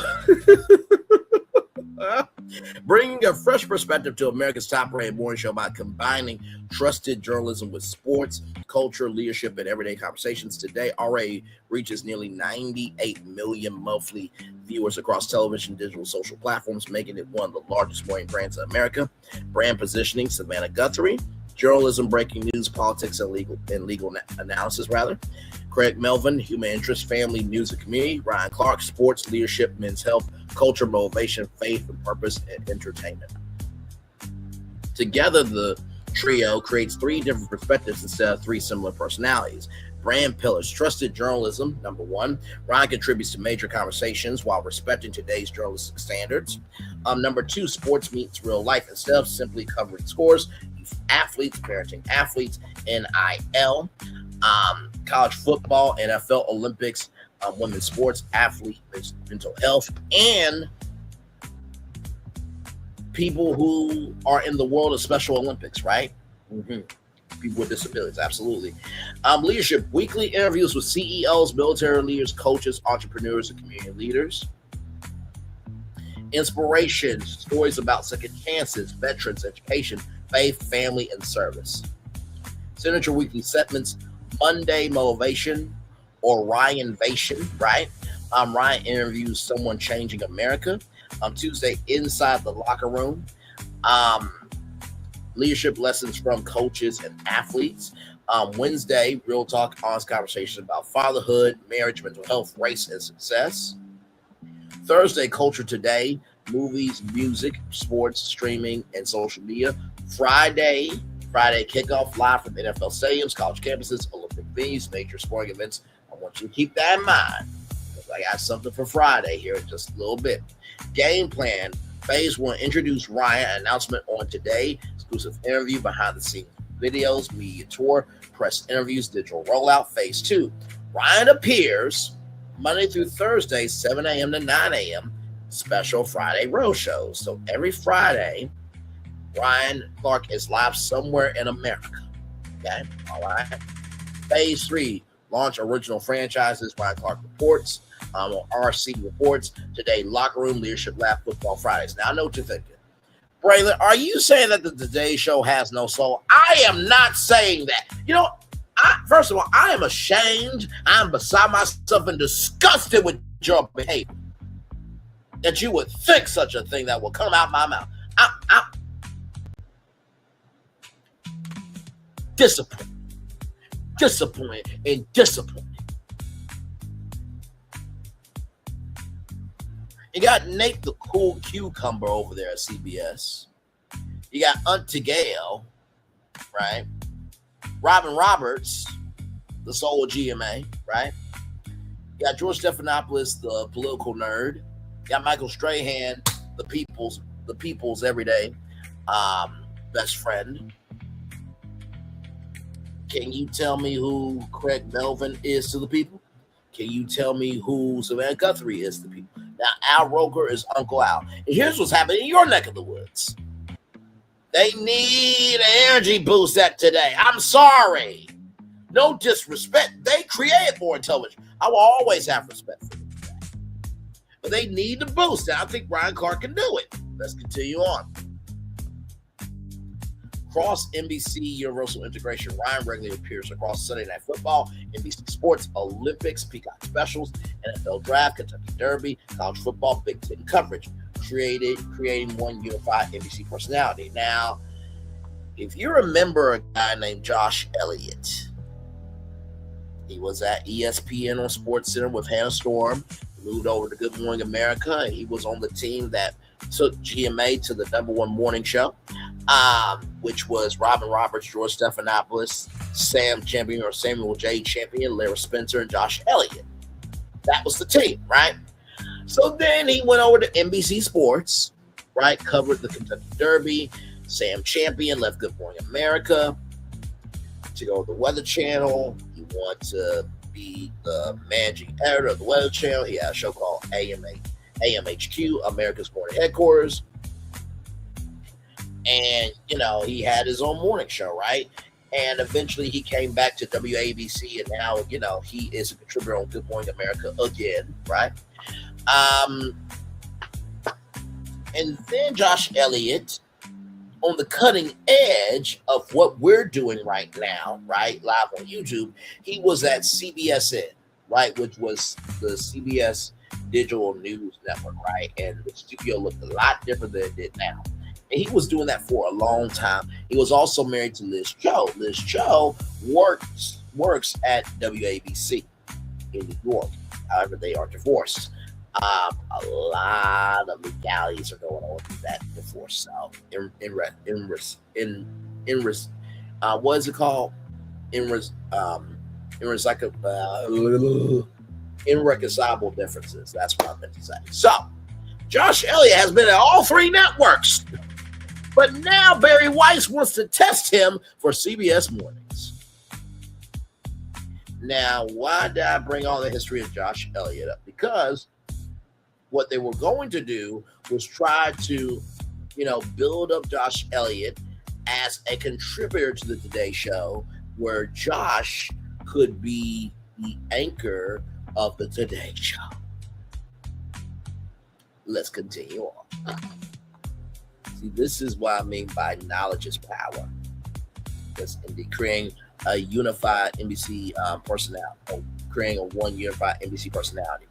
Bringing a fresh perspective to America's top-rated morning show by combining trusted journalism with sports, culture, leadership, and everyday conversations. Today already reaches nearly 98 million monthly viewers across television, digital, social platforms, making it one of the largest morning brands in America. Brand positioning, Savannah Guthrie. Journalism, breaking news, politics, and legal analysis, rather. Craig Melvin, human interest, family, news, and community. Ryan Clark, sports, leadership, men's health, culture, motivation, faith, and purpose, and entertainment. Together, the trio creates three different perspectives instead of three similar personalities. Brand pillars, trusted journalism, number one. Ryan contributes to major conversations while respecting today's journalistic standards. Number two, sports meets real life instead of simply covering scores. Athletes, parenting athletes, NIL, college football, NFL, Olympics, women's sports, athlete, mental health, and people who are in the world of Special Olympics, right? People with disabilities, absolutely. Leadership, weekly interviews with CEOs, military leaders, coaches, entrepreneurs, and community leaders. Inspiration, stories about second chances, veterans, education, faith, family, and service. Signature weekly segments, Monday Motivation or Ryanvation, right? Ryan interviews someone changing America. Tuesday, Inside the Locker Room. Leadership lessons from coaches and athletes. Wednesday, Real Talk, honest conversation about fatherhood, marriage, mental health, race, and success. Thursday, Culture Today, movies, music, sports, streaming, and social media. Friday kickoff live from NFL stadiums, college campuses, Olympic venues, major sporting events. I want you to keep that in mind. I got something for Friday here in just a little bit. Game plan. Phase 1, introduce Ryan. Announcement on today. Exclusive interview, behind the scenes videos, media tour, press interviews, digital rollout. Phase 2, Ryan appears Monday through Thursday, 7 a.m. to 9 a.m. Special Friday road shows. So every Friday, Ryan Clark is live somewhere in America. Okay, all right. Phase 3, launch original franchises. Ryan Clark reports. On RC Reports today, Locker Room, Leadership Lab, Football Fridays. Now I know what you're thinking. Braylon, are you saying that the Today Show has no soul? I am not saying that. You know, first of all, I am ashamed. I'm beside myself and disgusted with your behavior. That you would think such a thing that will come out my mouth. I'm disappointed. You got Nate the Cool Cucumber over there at CBS. You got Auntie Gail, right? Robin Roberts, the soul of GMA, right? You got George Stephanopoulos, the political nerd. You got Michael Strahan, the people's everyday best friend. Can you tell me who Craig Melvin is to the people? Can you tell me who Savannah Guthrie is to the people? Now, Al Roker is Uncle Al. And here's what's happening in your neck of the woods. They need an energy boost at today. I'm sorry. No disrespect. They create more television. I will always have respect for them. But they need the boost. And I think Ryan Clark can do it. Let's continue on. Across NBC Universal Integration, Ryan regularly appears across Sunday Night Football, NBC Sports, Olympics, Peacock Specials, NFL Draft, Kentucky Derby, college football, Big Ten coverage, creating one unified NBC personality. Now, if you remember a guy named Josh Elliott, he was at ESPN on SportsCenter with Hannah Storm, moved over to Good Morning America, and he was on the team that took GMA to the #1 morning show, which was Robin Roberts, George Stephanopoulos, Samuel J. Champion, Larry Spencer, and Josh Elliott. That was the team, right? So then he went over to NBC Sports, right? Covered the Kentucky Derby. Sam Champion left Good Morning America to go to the Weather Channel. He wanted to be the managing editor of the Weather Channel. He had a show called AMHQ, America's Morning Headquarters. And, he had his own morning show, right? And eventually he came back to WABC, and now, he is a contributor on Good Morning America again, right? And then Josh Elliott, on the cutting edge of what we're doing right now, right, live on YouTube, he was at CBSN, right, which was the CBS Digital News Network, right? And the studio looked a lot different than it did now. And he was doing that for a long time. He was also married to Liz Cho. Liz Cho works at WABC in New York. However, they are divorced. A lot of legalities are going on with that divorce. So, what is it called? Irreconcilable differences. That's what I meant to say. So, Josh Elliott has been at all three networks, but now Barry Weiss wants to test him for CBS Mornings. Now, why did I bring all the history of Josh Elliott up? Because what they were going to do was try to, build up Josh Elliott as a contributor to the Today Show, where Josh could be the anchor of the Today Show. Let's continue on. See, this is what I mean by knowledge is power. That's creating a unified NBC personality, creating a one unified NBC personality.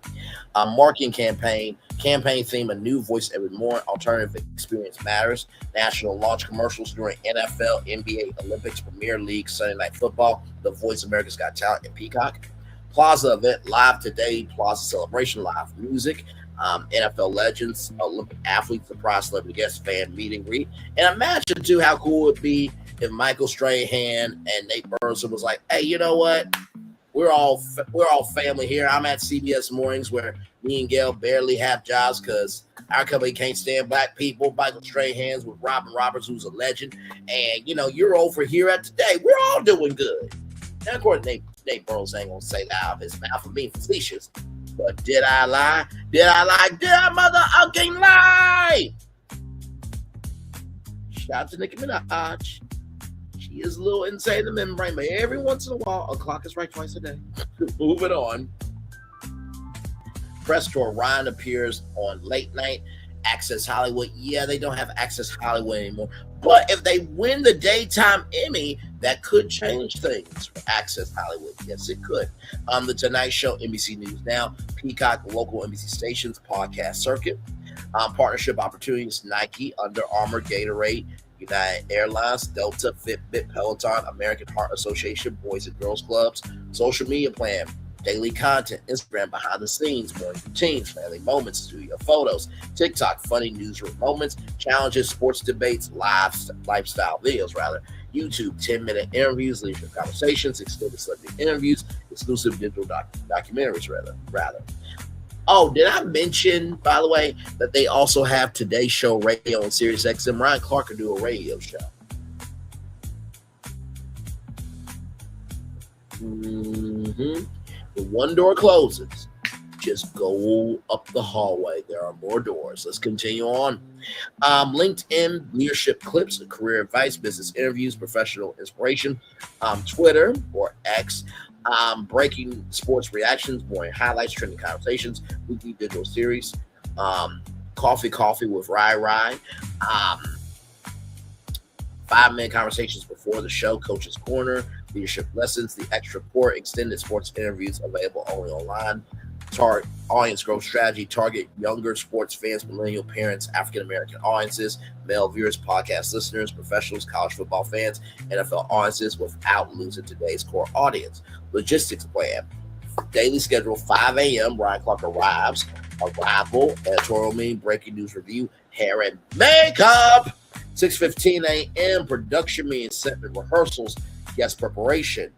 Marketing campaign theme, a new voice every morning, alternative experience matters. National launch commercials during NFL, NBA, Olympics, Premier League, Sunday Night Football, The Voice America's Got Talent, and Peacock. Plaza event, live today, Plaza celebration, live music. NFL legends, Olympic athletes, surprise celebrity guests, fan meet and greet. And imagine too how cool it would be if Michael Strahan and Nate Burleson was like, hey, you know what? We're all family here. I'm at CBS Mornings where me and Gail barely have jobs because our company can't stand black people. Michael Strahan's with Robin Roberts, who's a legend. And, you're over here at Today. We're all doing good. Now, of course, Nate Burleson ain't going to say that out of his mouth for being facetious. But did I lie? Did I mother-fucking lie? Shout out to Nicki Minaj. She is a little insane in the membrane, but every once in a while, a clock is right twice a day. Moving on. Press tour, Ryan appears on Late Night, Access Hollywood. Yeah, they don't have Access Hollywood anymore. But if they win the Daytime Emmy, that could change things for Access Hollywood. Yes, it could. The Tonight Show, NBC News Now, Peacock, local NBC stations, podcast circuit. Partnership opportunities, Nike, Under Armour, Gatorade, United Airlines, Delta, Fitbit, Peloton, American Heart Association, Boys and Girls Clubs, social media plan, daily content, Instagram, behind the scenes, morning routines, family moments, studio photos, TikTok, funny newsroom moments, challenges, sports debates, lifestyle videos, YouTube, 10-minute interviews, leadership conversations, extended celebrity interviews, exclusive digital documentaries, rather. Oh, did I mention, by the way, that they also have Today Show Radio on Sirius XM? Ryan Clark could do a radio show. When one door closes, just go up the hallway. There are more doors. Let's continue on. LinkedIn, leadership clips, career advice, business interviews, professional inspiration. Twitter or X, breaking sports reactions, morning highlights, trending conversations, weekly digital series. Coffee with Rai. 5-minute conversations before the show, Coach's Corner, leadership lessons, the extra report, extended sports interviews available only online. Audience growth strategy, target younger sports fans, millennial parents, African-American audiences, male viewers, podcast listeners, professionals, college football fans, NFL audiences without losing today's core audience. Logistics plan, daily schedule, 5 a.m. Ryan Clark arrival, editorial meeting, breaking news review, hair and makeup. 6:15 a.m. production meeting, segment rehearsals, guest preparation.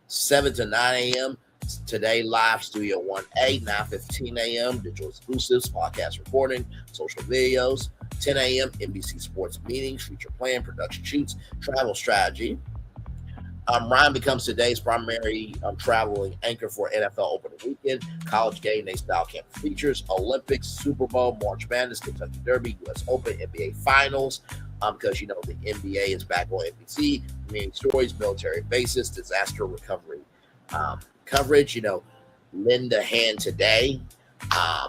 7 to 9 a.m. Today live Studio 1A. 9:15 a.m. digital exclusives, podcast recording, social videos. 10 a.m. NBC sports meetings, feature plan, production shoots, travel strategy. Ryan becomes today's primary traveling anchor for NFL opening weekend, college game day style campus features, Olympics, Super Bowl, March Madness, Kentucky Derby, U.S. Open, NBA Finals, because, the NBA is back on NBC, community stories, military bases, disaster recovery coverage, lend a hand today.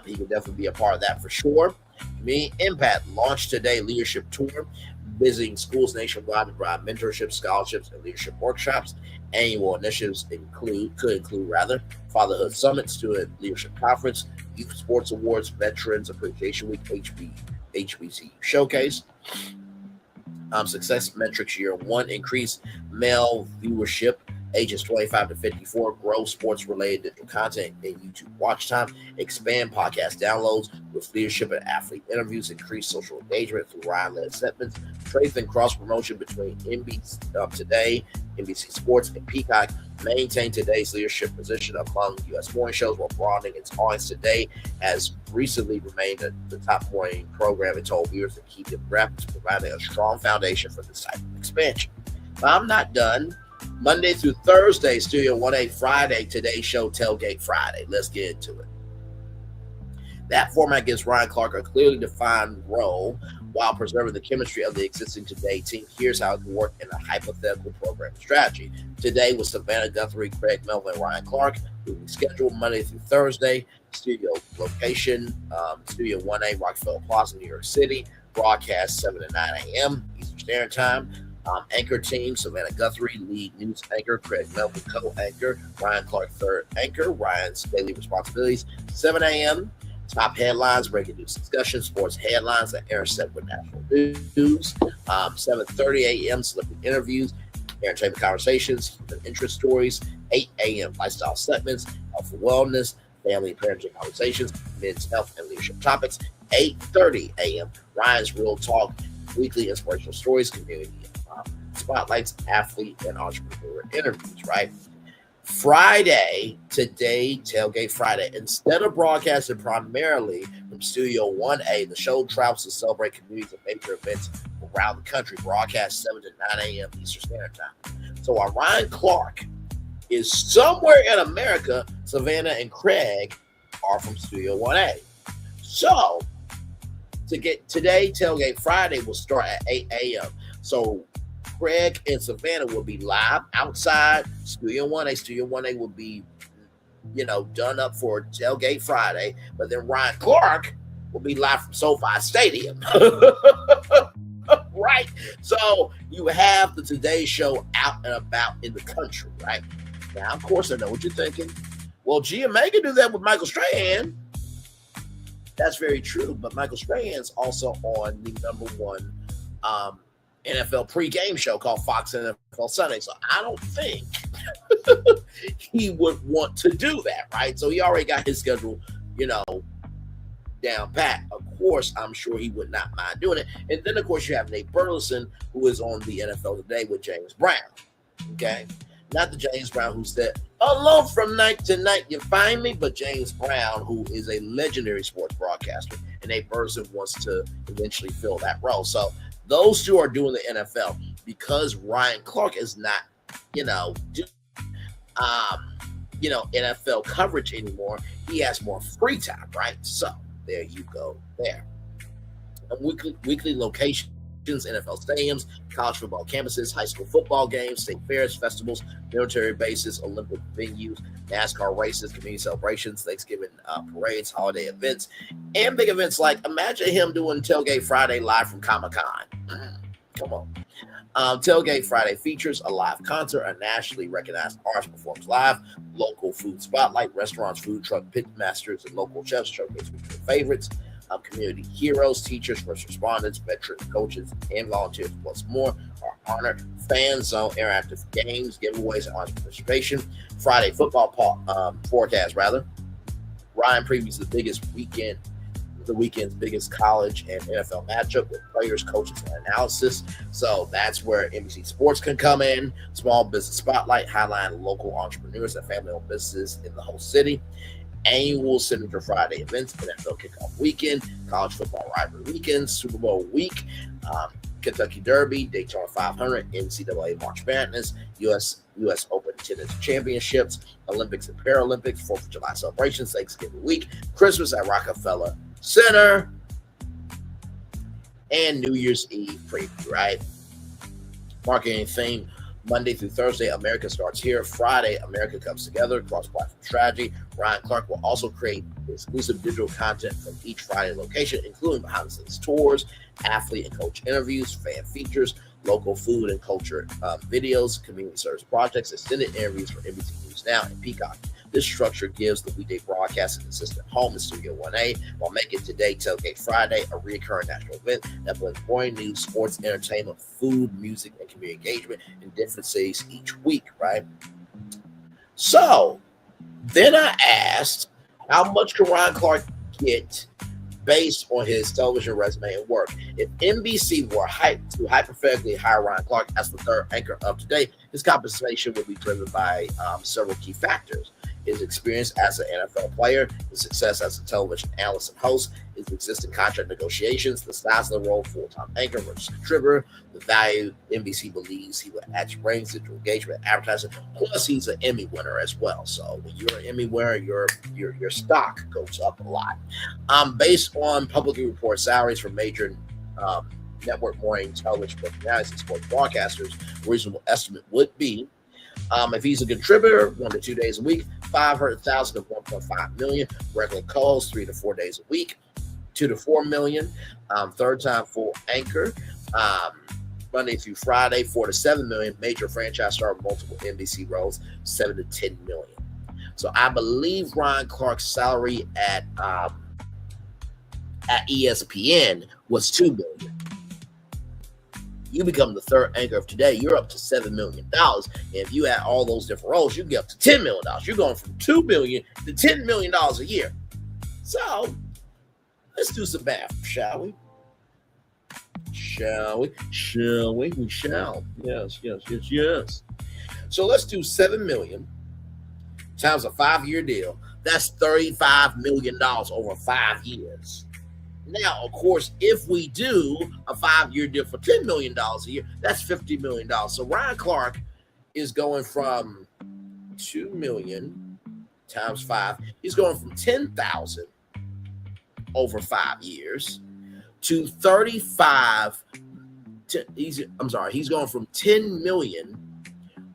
He can definitely be a part of that for sure. Community Impact launched today leadership tour, visiting schools nationwide to provide mentorship, scholarships, and leadership workshops. Annual initiatives could include Fatherhood Summit, Student Leadership Conference, Youth Sports Awards, Veterans Appreciation Week, HBCU Showcase. Success metrics year one: increase male viewership, ages 25 to 54, grow sports-related digital content and YouTube watch time, expand podcast downloads with leadership and athlete interviews, increase social engagement through Ryan-led segments, strengthen cross-promotion between NBC Today, NBC Sports, and Peacock, maintain today's leadership position among U.S. morning shows while broadening its audience. Today has recently remained the top morning program and told viewers to keep it wrapped, providing a strong foundation for this type of expansion. But I'm not done. Monday through Thursday, Studio 1A. Friday, Today's Show, Tailgate Friday. Let's get into it. That format gives Ryan Clark a clearly defined role while preserving the chemistry of the existing Today team. Here's how it can work in a hypothetical program strategy. Today was Savannah Guthrie, Craig Melvin, and Ryan Clark. We scheduled Monday through Thursday. Studio location, Studio 1A, Rockefeller Plaza, New York City. Broadcast 7 to 9 a.m. Eastern Standard Time. Anchor team: Savannah Guthrie, lead news anchor; Craig Melvin, co-anchor; Ryan Clark, third anchor. Ryan's daily responsibilities: 7 a.m. Top headlines, breaking news discussion, sports headlines that intersect with national news. 7:30 a.m. celebrity interviews, entertainment conversations, human interest stories. 8 a.m. lifestyle segments, health and wellness, family and parenting conversations, men's health and leadership topics. 8:30 a.m. Ryan's Real Talk, weekly inspirational stories, community spotlights, athlete and entrepreneur interviews, right? Friday, Today, Tailgate Friday. Instead of broadcasting primarily from Studio 1A, the show travels to celebrate communities and major events around the country. Broadcast 7 to 9 a.m. Eastern Standard Time. So while Ryan Clark is somewhere in America, Savannah and Craig are from Studio 1A. So to get Today, Tailgate Friday will start at 8 a.m. So Craig and Savannah will be live outside Studio 1A. Studio 1A will be, done up for Tailgate Friday. But then Ryan Clark will be live from SoFi Stadium. Right? So you have the Today Show out and about in the country, right? Now, of course, I know what you're thinking. Well, May can do that with Michael Strahan. That's very true. But Michael Strahan's also on the number one NFL pregame show called Fox NFL Sunday. So I don't think he would want to do that, right? So he already got his schedule, down pat. Of course, I'm sure he would not mind doing it. And then, of course, you have Nate Burleson, who is on the NFL Today with James Brown. Okay? Not the James Brown who said, "Hello from night to night, you find me," but James Brown, who is a legendary sports broadcaster. And Nate Burleson wants to eventually fill that role. So those two are doing the NFL because Ryan Clark is not, NFL coverage anymore. He has more free time, right? So there you go there. Weekly locations, NFL stadiums, college football campuses, high school football games, state fairs, festivals, military bases, Olympic venues, NASCAR races, community celebrations, Thanksgiving parades, holiday events, and big events like, imagine him doing Tailgate Friday live from Comic-Con. Come on. Tailgate Friday features a live concert, a nationally recognized artist performs live, local food spotlight, restaurants, food truck pit masters, and local chefs showcase featured favorites, community heroes, teachers, first responders, veterans, coaches, and volunteers, plus more are honored. Fan zone interactive games, giveaways, and audience participation. Friday football forecast, rather. Ryan previews the weekend's biggest college and NFL matchup with players, coaches, and analysis. So that's where NBC Sports can come in. Small business spotlight, highlight local entrepreneurs and family-owned businesses in the whole city. Annual Signature Friday events, NFL kickoff weekend, college football rivalry weekend, Super Bowl week, Kentucky Derby, Daytona 500, NCAA March Madness, U.S. Open Tennis Championships, Olympics and Paralympics, 4th of July celebrations, Thanksgiving week, Christmas at Rockefeller Center. and New Year's Eve preview, right? Marketing theme Monday through Thursday, America starts here. Friday, America comes together, cross-platform strategy. Ryan Clark will also create exclusive digital content from each Friday location, including behind-the-scenes tours, athlete and coach interviews, fan features, local food and culture videos, community service projects, extended interviews for NBC News Now and Peacock. This structure gives the weekday broadcast a consistent home in Studio 1A, while making Today Tailgate Friday a recurring national event that blends morning news, sports, entertainment, food, music, and community engagement in different cities each week, right? So then I asked, how much can Ryan Clark get based on his television resume and work? If NBC were to hypothetically hire Ryan Clark as the third anchor of Today, his compensation would be driven by several key factors: his experience as an NFL player, his success as a television analyst and host, his existing contract negotiations, the size of the role, full-time anchor versus contributor, the value NBC believes he would actually bring to engagement, advertising. Plus, he's an Emmy winner as well. So when you're an Emmy winner, your stock goes up a lot. Based on publicly reported salaries for major network morning television personalities and sports broadcasters, a reasonable estimate would be, if he's a contributor 1 to 2 days a week, $500,000 to $1.5 million. Regular co-host 3 to 4 days a week, $2 to $4 million. Third time full anchor, Monday through Friday, $4 to $7 million. Major franchise star, multiple NBC roles, $7 to $10 million. So I believe Ryan Clark's salary at ESPN was $2 million. You become the third anchor of Today, you're up to $7 million. And if you add all those different roles, you get up to $10 million. You're going from $2 million to $10 million a year. So let's do some math, shall we? Shall we? Shall we? We shall. Yes. So let's do $7 million times a 5-year deal. That's $35 million over 5 years. Now, of course, if we do a 5-year deal for $10 million a year, that's $50 million. So Ryan Clark is going from $2 million times 5. He's going from $10,000 over 5 years to 35. He's going from $10 million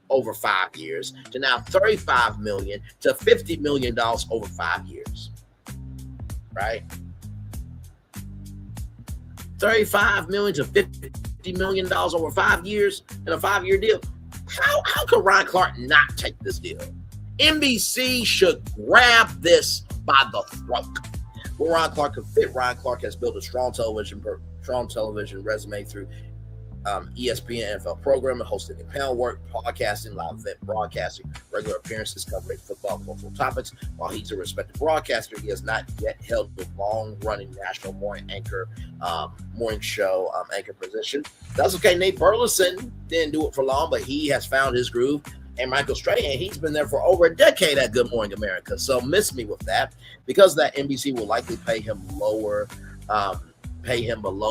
over 5 years to now $35 million to $50 million over 5 years. Right? $35 million to $50 million over 5 years in a 5-year deal. How could Ryan Clark not take this deal? NBC should grab this by the throat. Where Ryan Clark could fit, Ryan Clark has built a strong television resume through ESPN NFL programming, hosting and panel work, podcasting, live event broadcasting, regular appearances covering football and cultural topics. While he's a respected broadcaster, he has not yet held the long-running national morning show anchor position. That's okay. Nate Burleson didn't do it for long, but he has found his groove. And Michael Strahan, he's been there for over a decade at Good Morning America. So miss me with that. Because of that, NBC will likely pay him below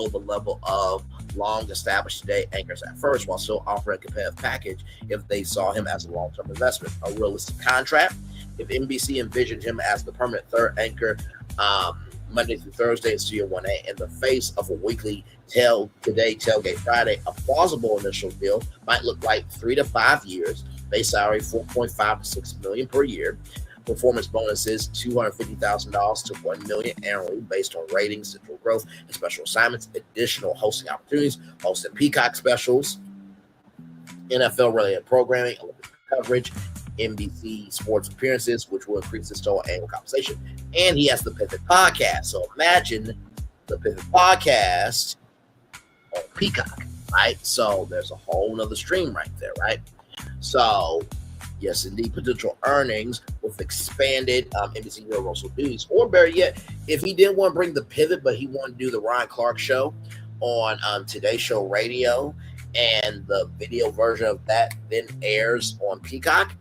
the level of long-established Today anchors at first, while still offering a competitive package if they saw him as a long-term investment. A realistic contract, if NBC envisioned him as the permanent third anchor Monday through Thursday in Studio 1A in the face of a weekly Today Tailgate Friday, a plausible initial deal might look like 3 to 5 years, base salary $4.5 to $6 million per year, performance bonuses $250,000 to $1 million annually based on ratings, central growth, and special assignments, additional hosting opportunities, hosting Peacock specials, NFL-related programming, Olympic coverage, NBC sports appearances, which will increase his total annual compensation. And he has the Pivot podcast. So imagine the Pivot podcast on Peacock, right? So there's a whole nother stream right there, right? So yes, indeed, potential earnings with expanded NBC Universal duties. Or better yet, if he didn't want to bring the Pivot, but he wanted to do the Ryan Clark show on Today Show Radio, and the video version of that then airs on Peacock,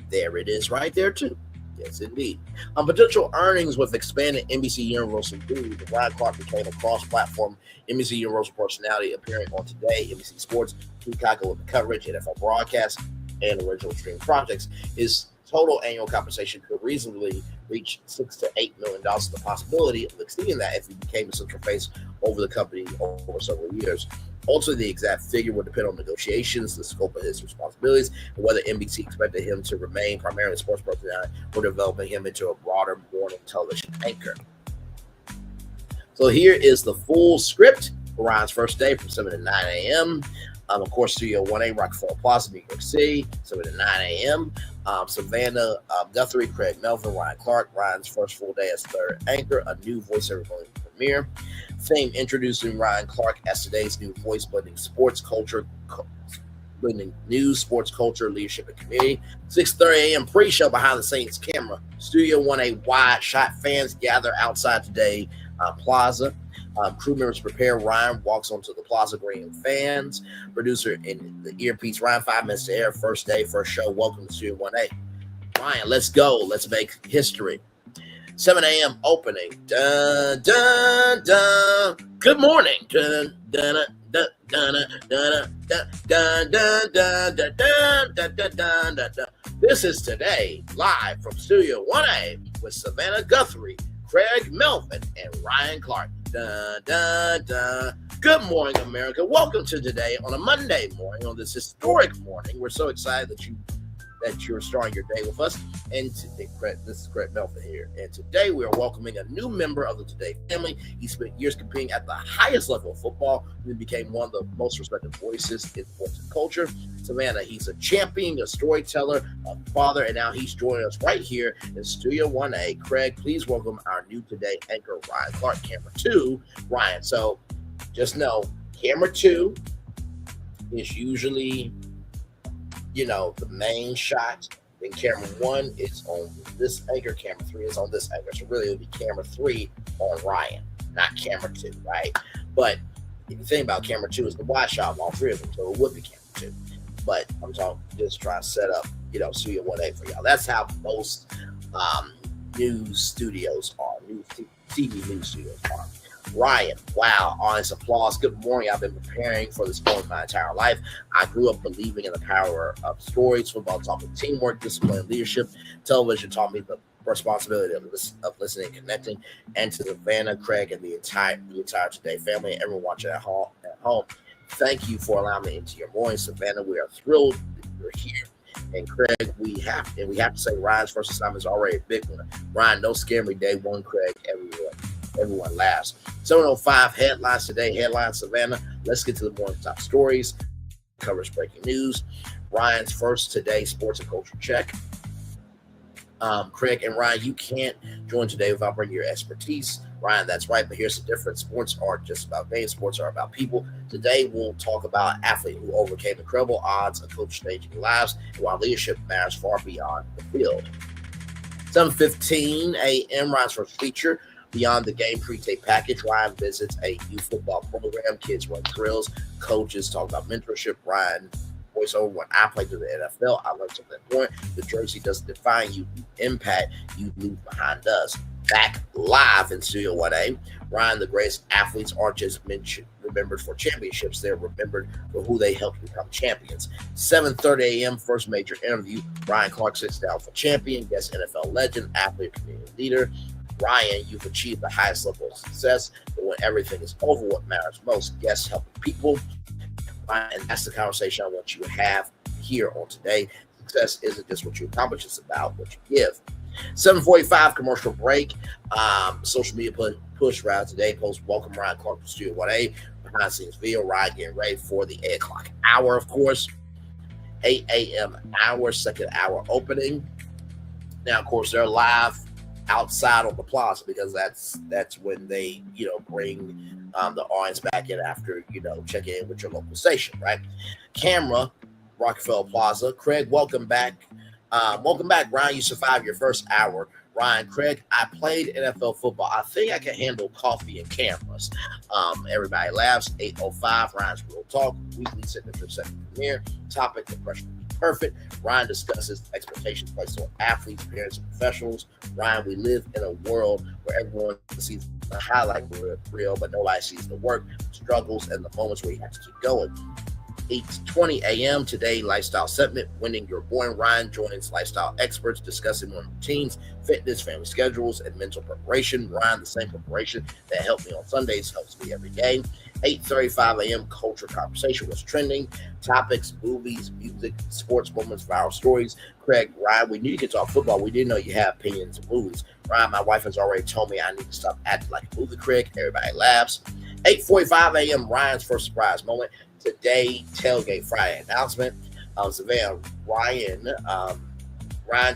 there it is right there too. Yes, indeed. Potential earnings with expanded NBC Universal duties. Ryan Clark became a cross-platform NBC Universal personality appearing on Today, NBC Sports, Peacock, Olympic coverage, NFL broadcast, and original stream projects. His total annual compensation could reasonably reach $6 to $8 million. The possibility of exceeding that if he became a central face over the company over several years. Ultimately, the exact figure would depend on negotiations, the scope of his responsibilities, and whether NBC expected him to remain primarily a sports personality or developing him into a broader morning television anchor. So here is the full script for Ryan's first day from 7 to 9 a.m. Of course, Studio 1A, Rockefeller Plaza, New York City, 7 to 9 a.m. Savannah Guthrie, Craig Melvin, Ryan Clark. Ryan's first full day as third anchor, a new voice ceremony premiere. Fame introducing Ryan Clark as today's new voice, blending news, sports culture, leadership, and community. 6:30 a.m. pre-show behind the scenes camera. Studio 1A wide shot. Fans gather outside today Plaza. Crew members prepare. Ryan walks onto the Plaza greeting fans. Producer in the earpiece. Ryan, 5 minutes to air. First day, first show. Welcome to Studio 1A. Ryan, let's go. Let's make history. 7 a.m. opening. Dun, dun, dun. Good morning. Dun, dun, dun, dun, dun, dun, dun, dun, dun, dun, dun, dun, dun, dun, dun. This is today, live from Studio 1A with Savannah Guthrie, Craig Melvin, and Ryan Clark. Dun, dun, dun. Good morning, America. Welcome to today on a Monday morning, on this historic morning. We're so excited that you're starting your day with us. And today, this is Craig Melvin here. And today we are welcoming a new member of the Today family. He spent years competing at the highest level of football and became one of the most respected voices in sports and culture. Savannah, he's a champion, a storyteller, a father, and now he's joining us right here in Studio 1A. Craig, please welcome our new Today anchor, Ryan Clark, camera 2. Ryan, so just know, camera 2 is usually, the main shot. Then camera 1 is on this anchor, camera 3 is on this anchor. So really it would be camera 3 on Ryan, not camera 2, right? But if you think about camera 2 is the wide shot of all three of them, so it would be camera 2. But I'm talking just trying to set up, Studio 1A for y'all. That's how most news studios are, TV news studios are. Ryan, wow, honest applause. Good morning. I've been preparing for this moment my entire life. I grew up believing in the power of stories. Football taught me teamwork, discipline, and leadership. Television taught me the responsibility of listening and connecting. And to Savannah, Craig, and the entire Today family, and everyone watching at home, thank you for allowing me into your morning. Savannah, we are thrilled that you're here. And Craig, we have to say Ryan's first assignment is already a big one. Ryan, no scare me day one. Craig, everyone laughs. 7:05 headlines today. Headlines, Savannah. Let's get to the morning top stories. Covers breaking news. Ryan's first today sports and culture check. Craig and Ryan, you can't join today without bringing your expertise. Ryan, that's right, but here's the difference. Sports aren't just about games. Sports are about people. Today, we'll talk about an athlete who overcame incredible odds and coached changing lives, and why leadership matters far beyond the field. 7:15 a.m. Ryan's first feature. Beyond the game pre-tape package, Ryan visits a youth football program. Kids run drills. Coaches talk about mentorship. Ryan voiceover. When I played in the NFL, I learned something important. The jersey doesn't define you. You impact. You leave behind us. Back live in Studio 1A. Ryan, the greatest athletes aren't just remembered for championships. They're remembered for who they helped become champions. 7:30 a.m. First major interview. Ryan Clark sits down for champion. Guest NFL legend, athlete, community leader. Ryan, you've achieved the highest level of success, but when everything is over, what matters most? Guests helping people. Ryan, and that's the conversation I want you to have here on today. Success isn't just what you accomplish, it's about what you give. 7:45 commercial break. Social media push Ryan today. Post welcome Ryan Clark to Studio 1A. Behind the scenes video. Ryan getting ready for the 8 o'clock hour, of course. 8 a.m. hour, second hour opening. Now, of course, they're live outside on the plaza because that's when they bring the audience back in after checking in with your local station, right? Camera, Rockefeller Plaza. Craig, welcome back. Ryan, you survived your first hour. Ryan, Craig, I played NFL football. I think I can handle coffee and cameras. Everybody laughs. 8:05, Ryan's Real Talk, weekly signature second premiere. Topic, the pressure to be perfect. Ryan discusses expectations placed on athletes, parents, and professionals. Ryan, we live in a world where everyone sees the highlight reel, but nobody sees the work, struggles, and the moments where you have to keep going. 8:20 a.m. Today Lifestyle segment, Winning Your Boring. Ryan joins lifestyle experts discussing morning routines, fitness, family schedules, and mental preparation. Ryan, the same preparation that helped me on Sundays, helps me every day. 8:35 a.m. Culture Conversation. What's trending? Topics, movies, music, sports moments, viral stories. Craig, Ryan, we need to talk football. We didn't know you have opinions of movies. Ryan, my wife has already told me I need to stop acting like a movie critic. Everybody laughs. 8:45 a.m. Ryan's first surprise moment. Today, Tailgate Friday announcement. Savannah, Ryan,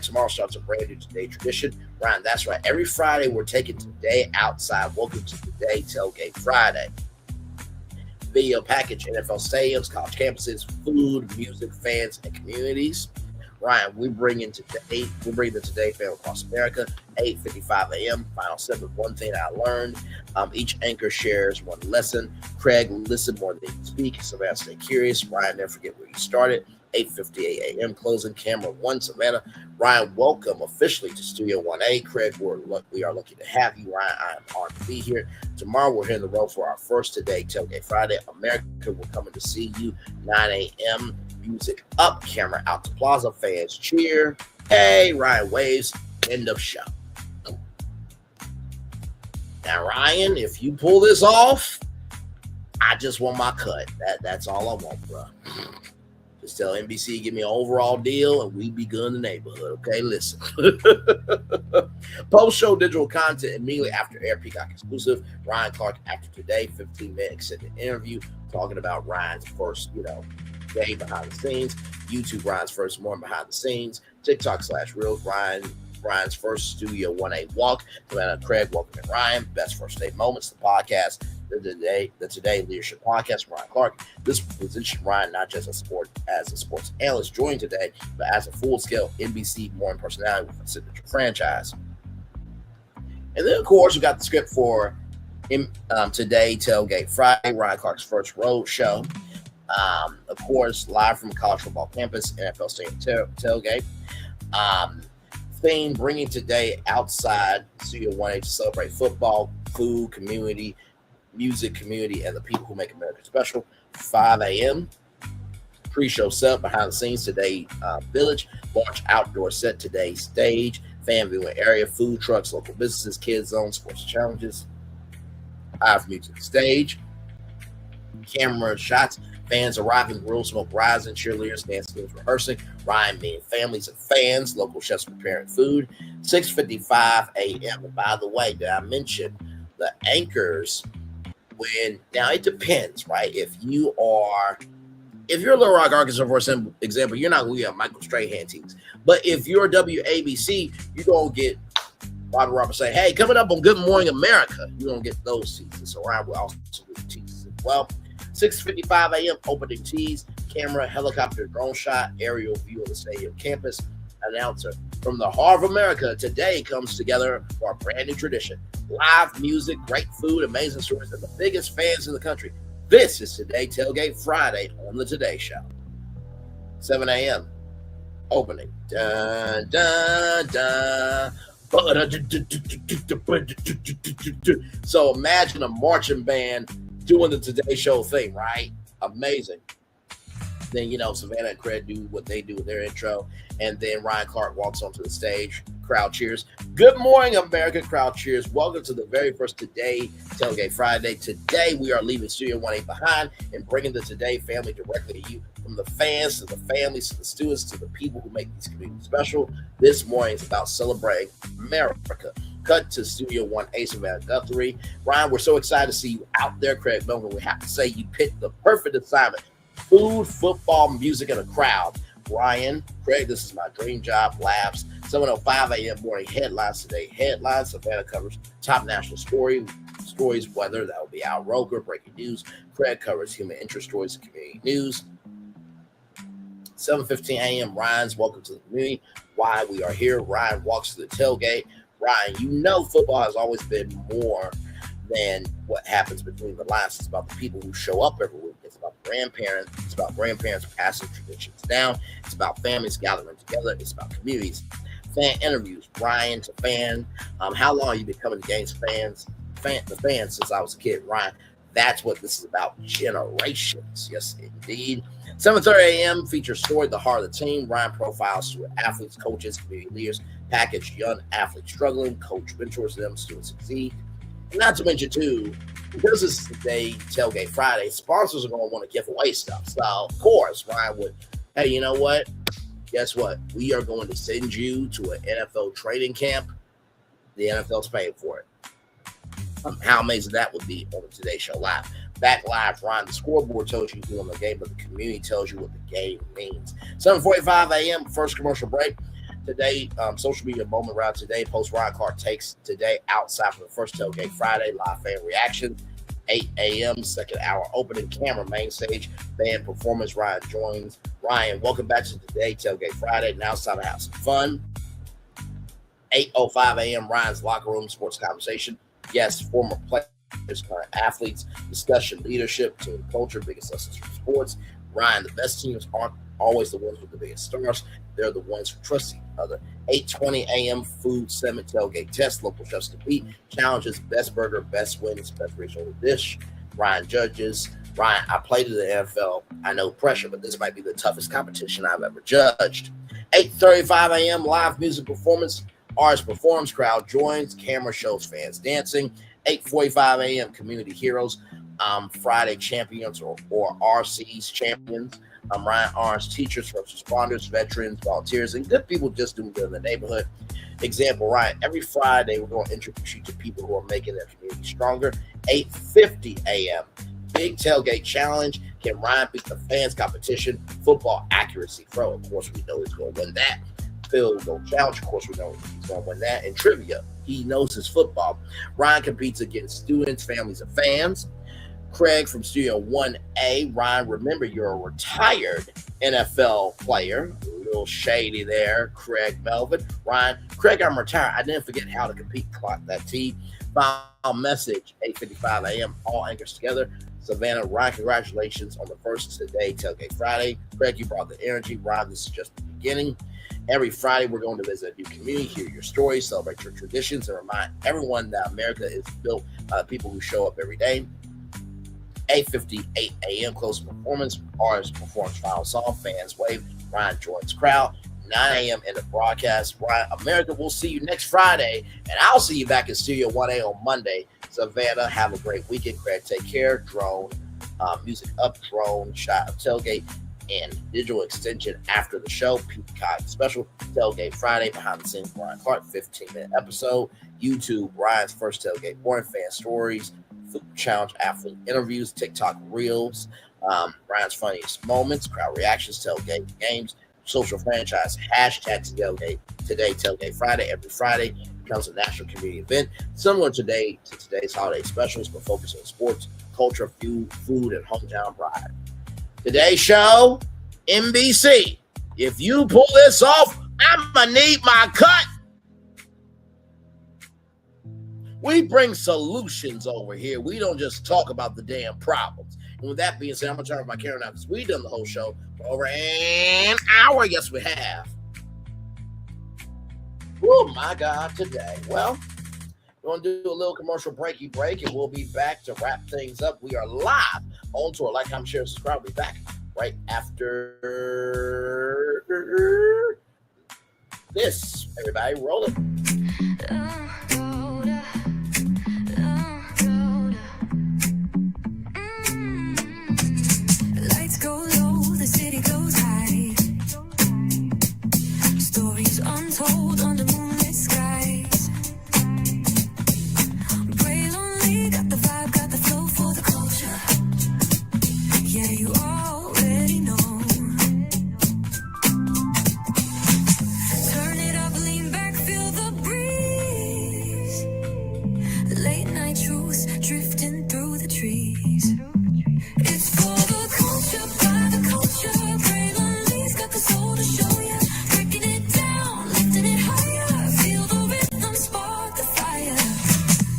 tomorrow starts a brand new Today tradition. Ryan, that's right. Every Friday, we're taking Today outside. Welcome to Today Tailgate Friday. Video package, NFL stadiums, college campuses, food, music, fans, and communities. Ryan, we bring the Today family across America. 8:55 a.m. Final segment. One thing I learned. Each anchor shares one lesson. Craig, listen more than you speak. Savannah, stay curious. Ryan, never forget where you started. 8:58 a.m. Closing camera one. Savannah, Ryan, welcome officially to Studio 1A. Craig, we are lucky to have you. Ryan, I am honored to be here. Tomorrow, we're hitting the road for our first Today Tailgate Friday. America, we're coming to see you. 9 a.m. Music up, camera out to Plaza. Fans cheer. Hey, Ryan waves. End of show. Now, Ryan, if you pull this off, I just want my cut. That's all I want, bro. Just tell NBC, give me an overall deal, and we be good in the neighborhood. Okay, listen. Post-show digital content immediately after air, Peacock exclusive. Ryan Clark after Today, 15-minute extended interview talking about Ryan's first, day behind the scenes. YouTube, Ryan's first morning behind the scenes. TikTok /Reels, Ryan's first Studio 1A walk. Savannah, Craig, welcome in Ryan. Best first day moments. The podcast, the Today Leadership Podcast. Ryan Clark. This position Ryan not just as a sports analyst joined today, but as a full-scale NBC morning personality with a signature franchise. And then, of course, we got the script for Today Tailgate Friday, Ryan Clark's first road show. Of course, live from college football campus, NFL Stadium tailgate. Theme, bringing Today outside Studio 1A to celebrate football, food, community, music, community, and the people who make America special. 5 a.m. Pre-show set behind the scenes, Today Village, launch outdoor set, Today stage, fan viewing area, food trucks, local businesses, kids zone, sports challenges, live music stage, camera shots, fans arriving, grill smoke rising, cheerleaders, dance teams rehearsing, Ryan meeting families and fans, local chefs preparing food. 6:55 a.m. And by the way, did I mention the anchors? Now it depends, right? If you're Little Rock, Arkansas, for example, you're not going to get Michael Strahan teams. But if you're WABC, you're going to get Bob Roberts say, hey, coming up on Good Morning America, you're going to get those teases. So Ryan will also do teases as well. 6:55 a.m. opening tease, camera, helicopter, drone shot, aerial view of the stadium campus. Announcer from the heart of America, Today comes together for a brand new tradition. Live music, great food, amazing stories, and the biggest fans in the country. This is Today Tailgate Friday on the Today Show. 7 a.m. opening. Dun, dun, dun. So imagine a marching band doing the Today Show thing, right? Amazing. Then, Savannah and Craig do what they do with their intro. And then Ryan Clark walks onto the stage. Crowd cheers. Good morning, America. Crowd cheers. Welcome to the very first Today Tailgate Friday. Today, we are leaving Studio 1A behind and bringing the Today family directly to you. From the fans to the families to the students to the people who make these communities special. This morning is about celebrating America. Cut to Studio 1A, Savannah Guthrie. Ryan, we're so excited to see you out there. Craig Melvin, we have to say you picked the perfect assignment. Food, football, music, and a crowd. Ryan, Craig, this is my dream job. Laughs. 7:05 a.m. morning headlines today. Headlines, Savannah covers top national stories, weather. That will be Al Roker. Breaking news. Craig covers human interest stories and community news. 7:15 a.m. Ryan's welcome to the community. Why we are here. Ryan walks to the tailgate. Ryan, football has always been more than what happens between the lines. It's about the people who show up every week. It's about grandparents. It's about grandparents passing traditions down. It's about families gathering together. It's about communities. Fan interviews. Ryan to fan. How long have you been coming to games? The fans since I was a kid. Ryan, That's what this is about, generations. Yes, indeed. 7:30 a.m. features Story, the Heart of the Team. Ryan profiles student athletes, coaches, community leaders, package young athletes struggling, coach mentors them, students succeed. And not to mention, too, because this is today, Tailgate Friday, sponsors are going to want to give away stuff. So, of course, Ryan would, hey, you know what? Guess what? We are going to send you to an NFL training camp. The NFL's paying for it. How amazing that would be on the Today Show Live. Back live, Ryan, the scoreboard tells you who won the game, but the community tells you what the game means. 7:45 a.m., first commercial break. Today, social media moment round today. Post Ryan Clark takes today outside for the first Tailgate Friday. Live fan reaction. 8 a.m., second hour opening. Camera main stage. Band performance. Ryan joins. Ryan, welcome back to today, Tailgate Friday. Now it's time to have some fun. 8:05 a.m., Ryan's locker room sports conversation. Yes, former players, current athletes, discussion, leadership, team culture, biggest lessons from sports. Ryan, the best teams aren't always the ones with the biggest stars. They're the ones who trust each other. 8:20 a.m. food segment, tailgate test, local chefs to beat, challenges, best burger, best wins, best regional dish. Ryan judges. Ryan, I played in the NFL. I know pressure, but this might be the toughest competition I've ever judged. 8:35 a.m. live music performance. Artist performs, crowd joins, camera shows fans dancing. 8:45 a.m. community heroes. Friday champions or RC's champions. Ryan R's teachers, first responders, veterans, volunteers, and good people just doing good in the neighborhood. Example, Ryan, every Friday we're going to introduce you to people who are making their community stronger. 8:50 a.m. Big Tailgate Challenge. Can Ryan beat the fans competition? Football accuracy throw. Of course, we know he's going to win that. Field goal challenge. Of course, we know he's going to win that. And trivia. He knows his football. Ryan competes against students, families, and fans. Craig from Studio 1A. Ryan, remember, you're a retired NFL player. A little shady there, Craig Melvin. Ryan, Craig, I'm retired. I didn't forget how to compete. Clock that T. Final message, 8:55 a.m. All anchors together. Savannah, Ryan, congratulations on the first Today Tailgate Friday. Craig, you brought the energy. Ryan, this is just the beginning. Every Friday, we're going to visit a new community, hear your stories, celebrate your traditions, and remind everyone that America is built by the people who show up every day. 8:58 a.m. closing performance. Artists performs final song. Fans wave. Ryan joins crowd. 9 a.m. in the broadcast. Ryan, America, we'll see you next Friday, and I'll see you back in Studio 1A on Monday. Savannah, have a great weekend. Craig, take care. Drone, music up, drone, shot of tailgate, and digital extension after the show. Peacock special Tailgate Friday, behind the scenes. Ryan Clark, 15-minute episode. YouTube, Ryan's first tailgate morning, fan stories, food challenge, athlete interviews, TikTok reels, Ryan's funniest moments, crowd reactions, tailgate games, social franchise, hashtag tailgate today, Tailgate Friday. Every Friday becomes a national community event, similar today to today's holiday specials, but focusing on sports, culture, food, and hometown pride. Today's show, NBC. If you pull this off, I'm going to need my cut. We bring solutions over here. We don't just talk about the damn problems. And with that being said, I'm going to turn off my camera now because we've done the whole show for over an hour. Yes, we have. Oh, my God, today. Well, we're going to do a little commercial breaky break, and we'll be back to wrap things up. We are live on tour. Like, comment, share, subscribe. We'll be back right after this. Everybody, roll it. Lights go low, the city goes high. Stories untold under moonlit skies. Pray lonely, got the vibe, got the flow for the culture. Yeah, you already know. Turn it up, lean back, feel the breeze. Late night truths drifting through the trees. It's for the culture, by the culture. Pray lonely's got the soul to show ya. Breaking it down, lifting it higher. Feel the rhythm, spark the fire.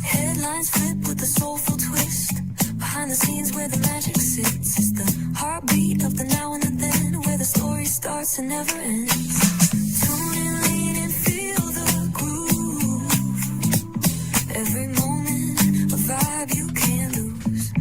Headlines flip with a soulful twist. Behind the scenes where the magic sits. It's the heartbeat of the now and the then, where the story starts and never ends. Tune in, lean and feel the groove. Every moment, a vibe you can't lose.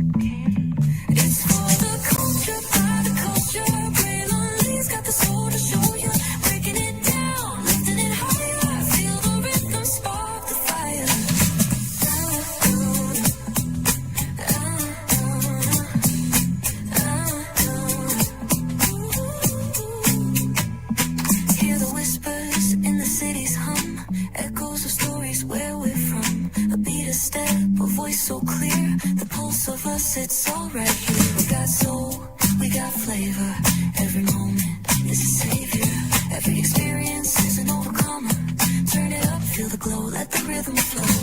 eyes so clear. The pulse of us, it's all right here. We got soul, we got flavor. Every moment is a savior. Every experience is an overcomer. Turn it up, feel the glow, let the rhythm flow.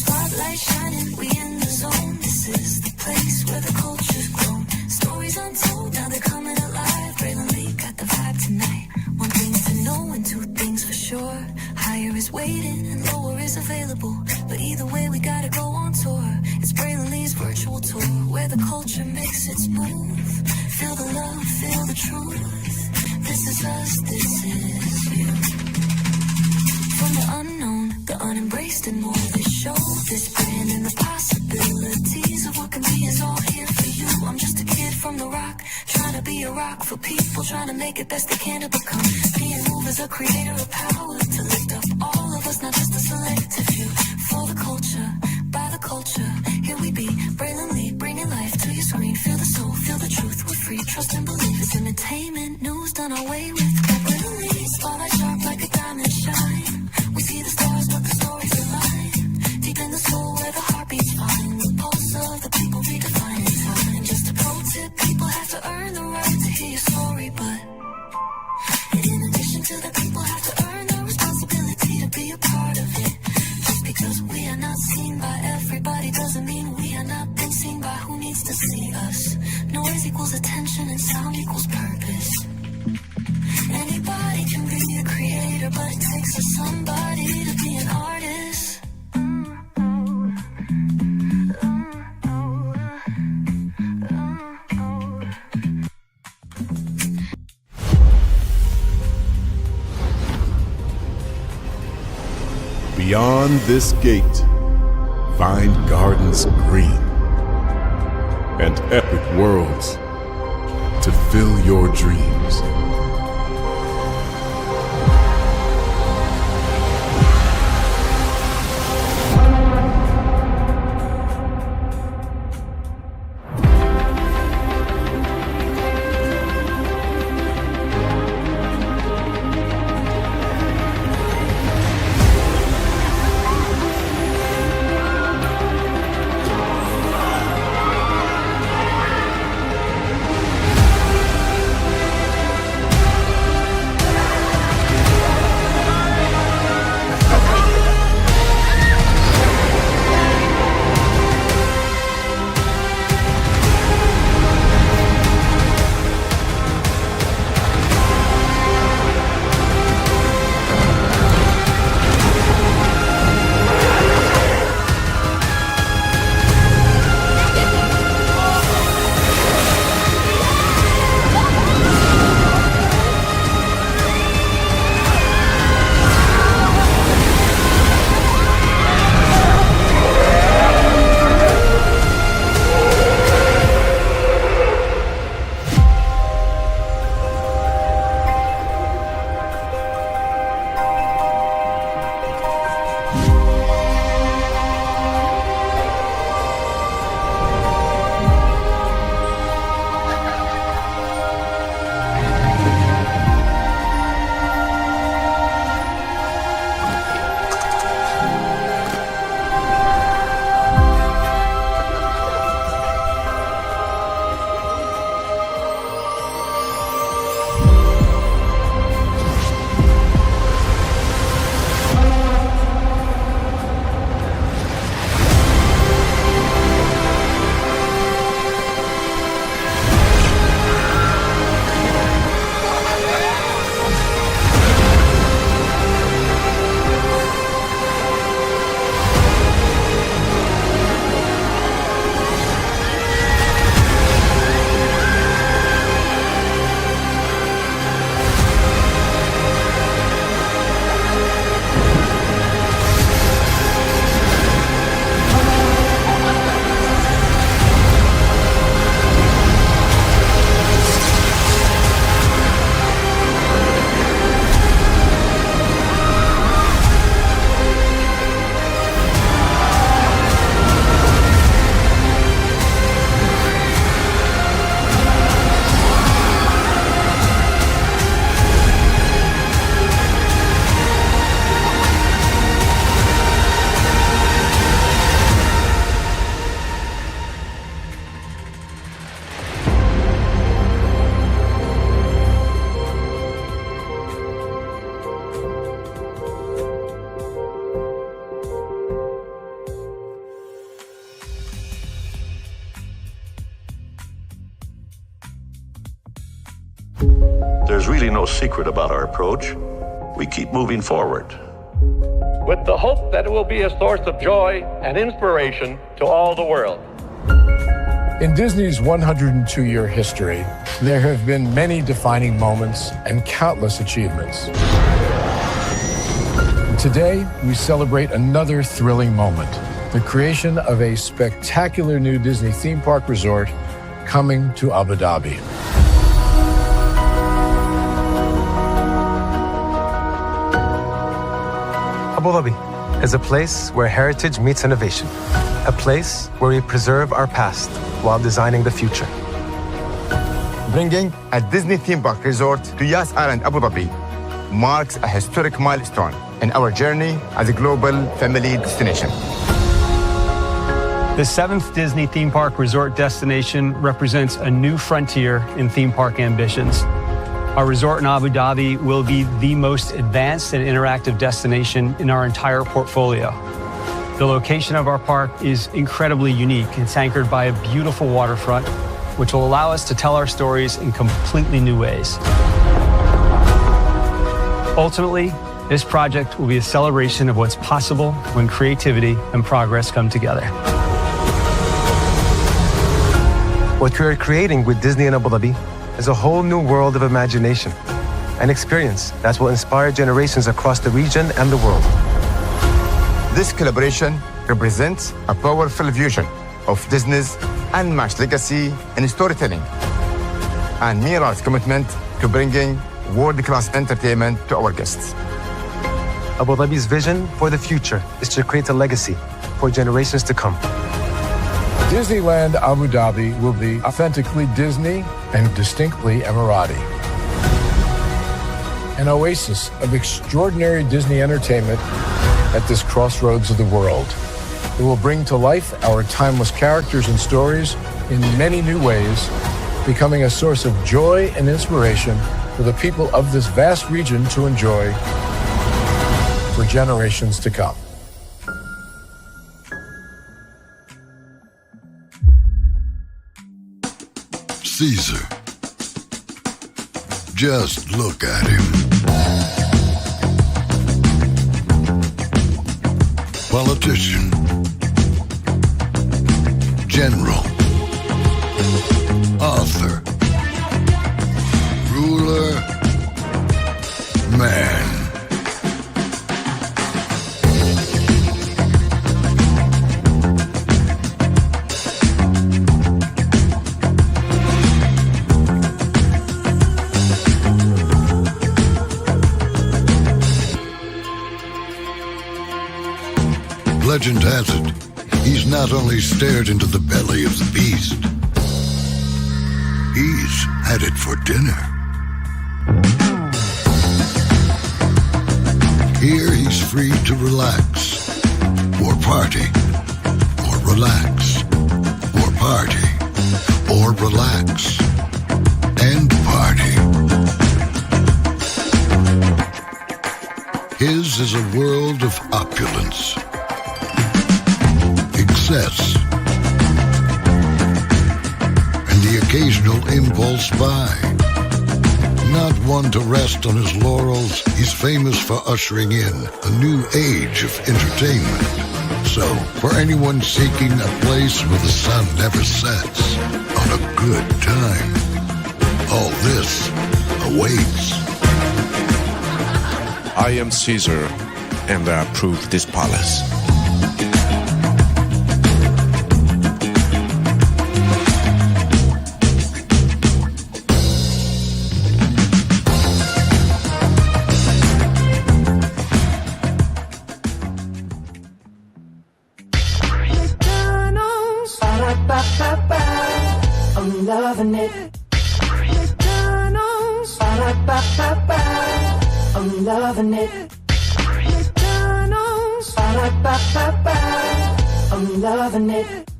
Spotlight shining, we in the zone. This is the place where the culture's grown. Stories untold, now they're coming alive. Braylon Lee got the vibe tonight. One thing to know and two things for sure. Higher is waiting and lower is available. But either way, we gotta go on tour. It's Braylon Lee's virtual tour, where the culture makes it smooth. Feel the love, feel the truth. This is us, this is you. From the unknown, the unembraced and more. This show, this brand and the possibilities of what can be is all here for you. I'm just a kid from the rock, trying to be a rock for people, trying to make it best they can to become. Being moved as a creator of power, to lift up all of us, not just a selective few. For the culture, by the culture, here we be, Braylon Lee, bringing life to your screen. Feel the soul, feel the truth, we're free, trust and believe. It's entertainment, news done our way with Braylon Lee. Spotlight sharp like a diamond shine. We see the stars, but the stories align. Deep in the soul where the heartbeats find. The pulse of the people redefining time. Just a pro tip, people have to earn the right to hear your story, but in addition to that, people have to earn the responsibility to be a part of it. Just because we are not seen by everybody doesn't mean we are not been seen by who needs to see us. Noise equals attention and sound equals purpose. Anybody can be a creator, but it takes a somebody to be an artist. Beyond this gate, find gardens green and epic worlds to fill your dreams. There's really no secret about our approach. We keep moving forward, with the hope that it will be a source of joy and inspiration to all the world. In Disney's 102-year history, there have been many defining moments and countless achievements. Today, we celebrate another thrilling moment, the creation of a spectacular new Disney theme park resort coming to Abu Dhabi. Abu Dhabi is a place where heritage meets innovation, a place where we preserve our past while designing the future. Bringing a Disney theme park resort to Yas Island, Abu Dhabi, marks a historic milestone in our journey as a global family destination. The 7th Disney theme park resort destination represents a new frontier in theme park ambitions. Our resort in Abu Dhabi will be the most advanced and interactive destination in our entire portfolio. The location of our park is incredibly unique. It's anchored by a beautiful waterfront, which will allow us to tell our stories in completely new ways. Ultimately, this project will be a celebration of what's possible when creativity and progress come together. What we are creating with Disney in Abu Dhabi is a whole new world of imagination and experience that will inspire generations across the region and the world. This collaboration represents a powerful fusion of Disney's unmatched legacy in storytelling and Mira's commitment to bringing world-class entertainment to our guests. Abu Dhabi's vision for the future is to create a legacy for generations to come. Disneyland Abu Dhabi will be authentically Disney and distinctly Emirati. An oasis of extraordinary Disney entertainment at this crossroads of the world. It will bring to life our timeless characters and stories in many new ways, becoming a source of joy and inspiration for the people of this vast region to enjoy for generations to come. Caesar. Just look at him. Politician. General. Author. Ruler. Man. Legend has it, he's not only stared into the belly of the beast, he's had it for dinner. Here he's free to relax, or party, or relax, or party, or relax, and party. His is a world of opulence, excess, and the occasional impulse buy. Not one to rest on his laurels, he's famous for ushering in a new age of entertainment. So, for anyone seeking a place where the sun never sets on a good time, all this awaits. I am Caesar, and I approve this palace. I'm loving it. McDonald's. I'm loving it. McDonald's. I'm loving it.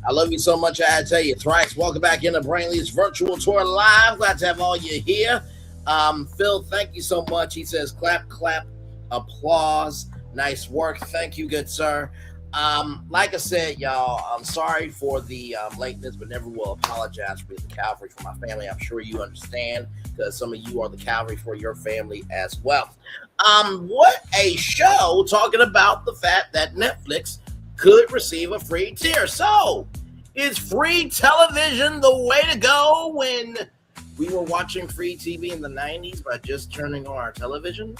I love you so much, I had to tell you. Thrice, welcome back into Brainley's virtual tour live. Glad to have all you here. Phil, thank you so much. He says, clap, clap, applause. Nice work. Thank you, good sir. Like I said, y'all, I'm sorry for the lateness, but never will apologize for being the Calvary for my family. I'm sure you understand because some of you are the Calvary for your family as well. What a show talking about the fact that Netflix could receive a free tier. So, is free television the way to go when we were watching free TV in the 90s by just turning on our television?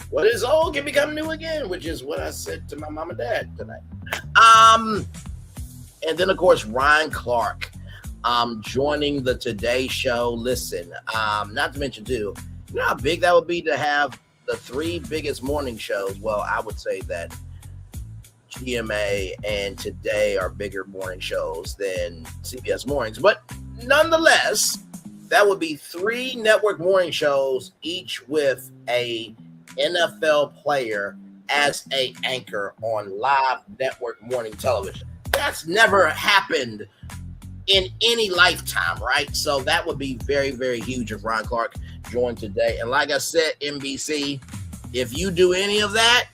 What is old can become new again, which is what I said to my mom and dad tonight. And then, of course, Ryan Clark joining the Today Show. Listen, not to mention, too, you know how big that would be to have the three biggest morning shows? Well, I would say that GMA and Today are bigger morning shows than CBS Mornings. But nonetheless, that would be three network morning shows, each with a NFL player as a anchor on live network morning television. That's never happened in any lifetime, right? So that would be very, very huge if Ryan Clark joined Today. And like I said, NBC, if you do any of that,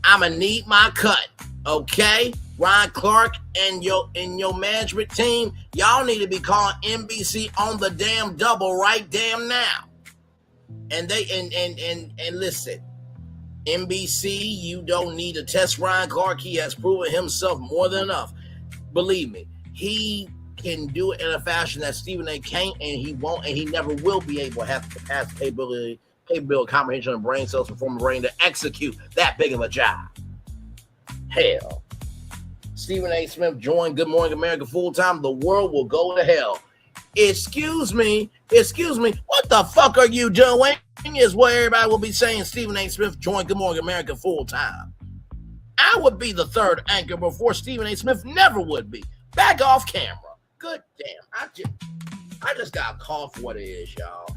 I'ma need my cut, okay? Ryan Clark and your management team, y'all need to be calling NBC on the damn double right damn now. And listen, NBC, you don't need to test Ryan Clark. He has proven himself more than enough. Believe me, he can do it in a fashion that Stephen A. can't, and he won't, and he never will be able to have the capability, comprehension, and brain cells from former brain to execute that big of a job. Hell, Stephen A. Smith joined Good Morning America full time. The world will go to hell. Excuse me, what the fuck are you doing? Is what everybody will be saying. Stephen A. Smith joined Good Morning America full time. I would be the third anchor before Stephen A. Smith never would be. Back off camera. Good damn. I just got a call for what it is, y'all.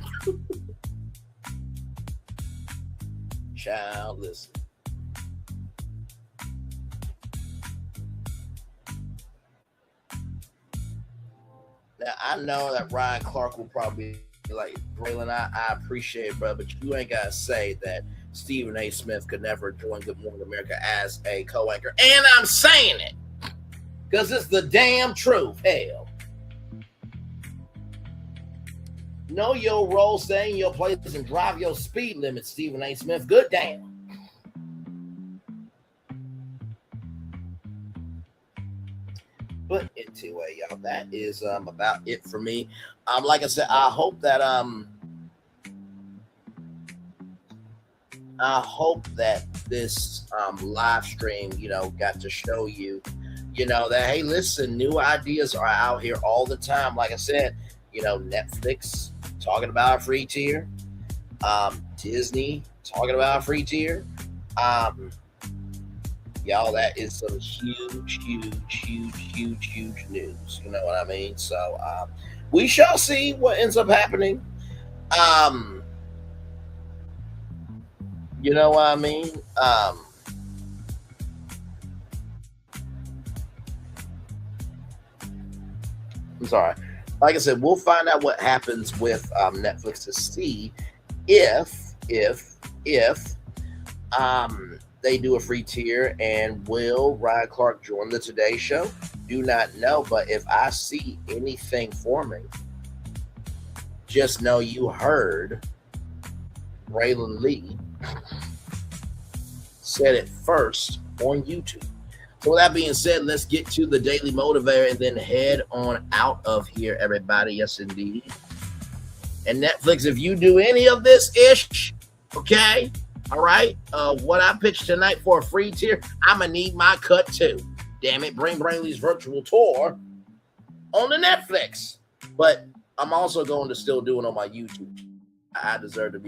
Child, listen. Now, I know that Ryan Clark will probably be like, Braylon, I appreciate it, bro, but you ain't got to say that Stephen A. Smith could never join Good Morning America as a co-anchor. And I'm saying it because it's the damn truth. Hell. Know your role, stay in your place, and drive your speed limit, Stephen A. Smith. Good damn. But anyway, y'all, that is about it for me. Like I said, I hope that this live stream, got to show you, that hey, listen, new ideas are out here all the time. Like I said, Netflix talking about a free tier, Disney talking about a free tier. Y'all, that is some huge news. You know what I mean? So we shall see what ends up happening. You know what I mean? I'm sorry. Like I said, we'll find out what happens with Netflix to see if they do a free tier, and will Ryan Clark join the Today Show? Do not know, but if I see anything forming, just know you heard Braylon Lee said it first on YouTube. So with that being said, let's get to the Daily Motivator and then head on out of here, everybody. Yes, indeed. And Netflix, if you do any of this ish, okay, all right, what I pitched tonight for a free tier, I'm going to need my cut too. Damn it, bring Brainley's virtual tour on the Netflix. But I'm also going to still do it on my YouTube. I deserve to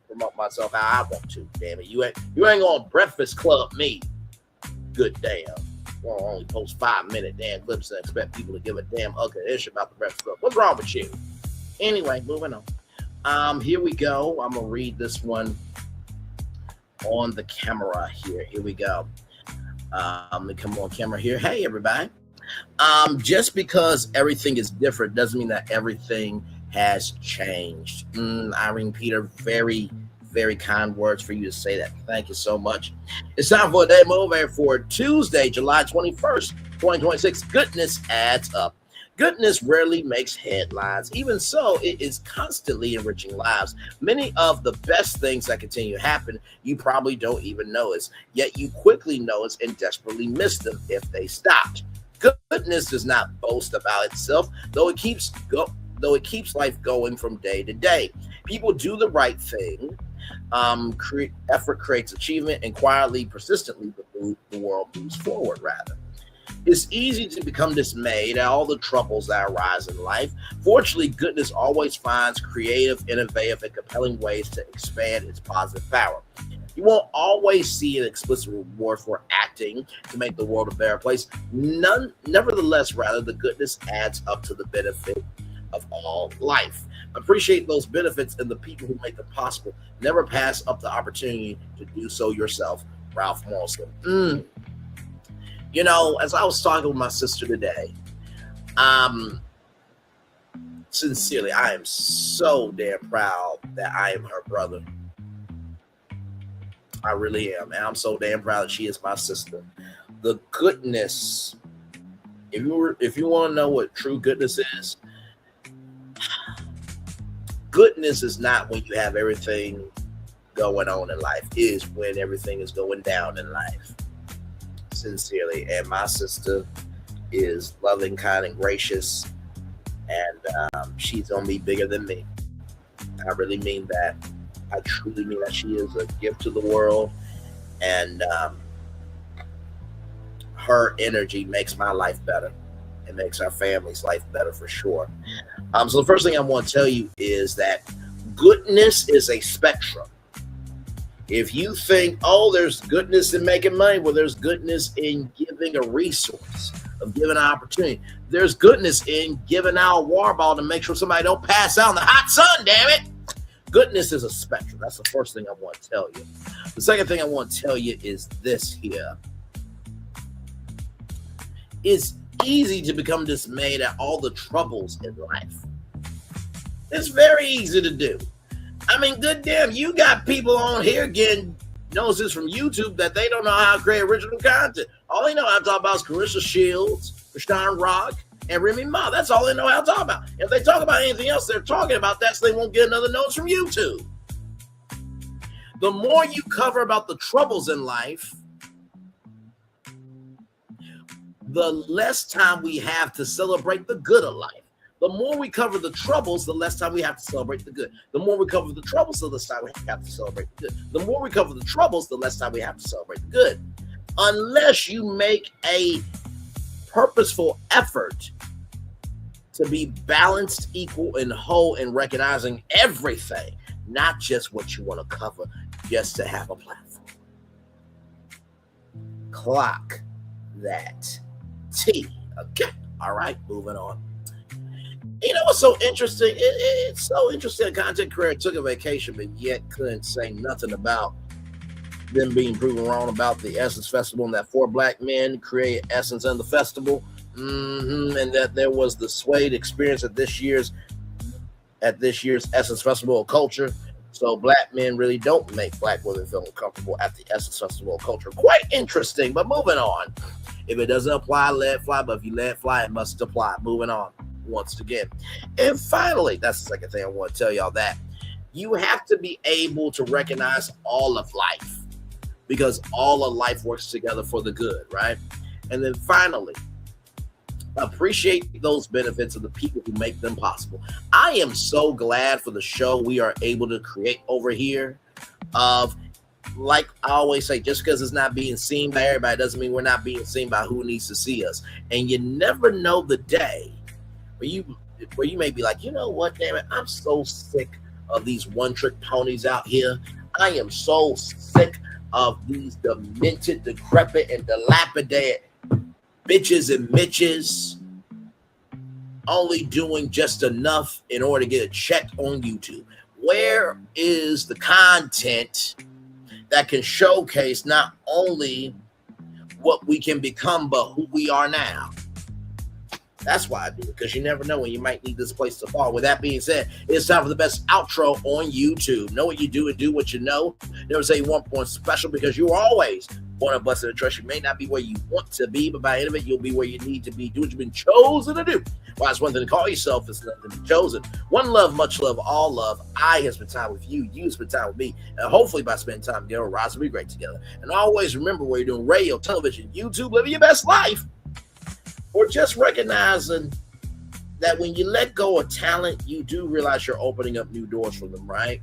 promote myself how I want to. Damn it, you ain't going to Breakfast Club me. Good damn. Well, only post 5-minute damn clips and expect people to give a damn ugly ish about the Breakfast Club. What's wrong with you? Anyway, moving on. Here we go. I'm going to read this one on the camera here. Here we go. Let me come on camera here. Hey, everybody. Just because everything is different doesn't mean that everything has changed. Irene Peter, very, very kind words for you to say that. Thank you so much. It's time for a day move for Tuesday, July 21st, 2026. Goodness adds up. Goodness rarely makes headlines. Even so, it is constantly enriching lives. Many of the best things that continue to happen, you probably don't even notice, yet you quickly notice and desperately miss them if they stopped. Goodness does not boast about itself, though it keeps life going from day to day. People do the right thing. Effort creates achievement, and quietly, persistently, the world moves forward, rather. It's easy to become dismayed at all the troubles that arise in life. Fortunately, goodness always finds creative, innovative, and compelling ways to expand its positive power. You won't always see an explicit reward for acting to make the world a better place. Nevertheless, the goodness adds up to the benefit of all life. Appreciate those benefits and the people who make them possible. Never pass up the opportunity to do so yourself. Ralph Morrison. You know, as I was talking with my sister today, sincerely, I am so damn proud that I am her brother. I really am. And I'm so damn proud that she is my sister. The goodness, if you want to know what true goodness is, goodness is not when you have everything going on in life. It is when everything is going down in life. Sincerely. And my sister is loving, kind, and gracious, and she's gonna be bigger than me. I really mean that. I truly mean that. She is a gift to the world, and her energy makes my life better. It makes our family's life better for sure. So the first thing I want to tell you is that goodness is a spectrum. If you think, oh, there's goodness in making money, well, there's goodness in giving a resource, of giving an opportunity. There's goodness in giving out a water bottle to make sure somebody don't pass out in the hot sun, damn it. Goodness is a spectrum. That's the first thing I want to tell you. The second thing I want to tell you is this here. It's easy to become dismayed at all the troubles in life. It's very easy to do. I mean, good damn, you got people on here getting notices from YouTube that they don't know how to create original content. All they know how to talk about is Carissa Shields, Rashawn Rock, and Remy Ma. That's all they know how to talk about. If they talk about anything else, they're talking about that so they won't get another notice from YouTube. The more you cover about the troubles in life, the less time we have to celebrate the good of life. The more we cover the troubles, the less time we have to celebrate the good. The more we cover the troubles, the less time we have to celebrate the good. The more we cover the troubles, the less time we have to celebrate the good. Unless you make a purposeful effort to be balanced, equal, and whole in recognizing everything, not just what you want to cover, just to have a platform. Clock that T. Okay. All right, moving on. You know what's so interesting? It's so interesting. A content creator took a vacation, but yet couldn't say nothing about them being proven wrong about the Essence Festival, and that 4 black men created Essence and the festival, and that there was the Suede experience at this year's Essence Festival of Culture. So black men really don't make black women feel uncomfortable at the Essence Festival of Culture. Quite interesting, but moving on. If it doesn't apply, let it fly. But if you let it fly, it must apply. Moving on once again. And finally, that's the second thing I want to tell y'all, that you have to be able to recognize all of life, because all of life works together for the good, right? And then finally, appreciate those benefits of the people who make them possible. I am so glad for the show we are able to create over here. Like I always say, just because it's not being seen by everybody doesn't mean we're not being seen by who needs to see us. And you never know the day where you may be like, you know what, damn it, I'm so sick of these one-trick ponies out here. I am so sick of these demented, decrepit, and dilapidated bitches and Mitches only doing just enough in order to get a check on YouTube. Where is the content that can showcase not only what we can become, but who we are now? That's why I do it, because you never know when you might need this place to fall. With that being said, it's time for the best outro on YouTube. Know what you do and do what you know. Never say 1 point special, because you always want a blessed and trust. You may not be where you want to be, but by the end of it, you'll be where you need to be. Do what you've been chosen to do. Well, it's one thing to call yourself, it's nothing to be chosen. One love, much love, all love. I have spent time with you. You spend time with me. And hopefully by spending time together, we'll rise and be great together. And always remember, where you're doing radio, television, YouTube, living your best life, or just recognizing that when you let go of talent, you do realize you're opening up new doors for them, right?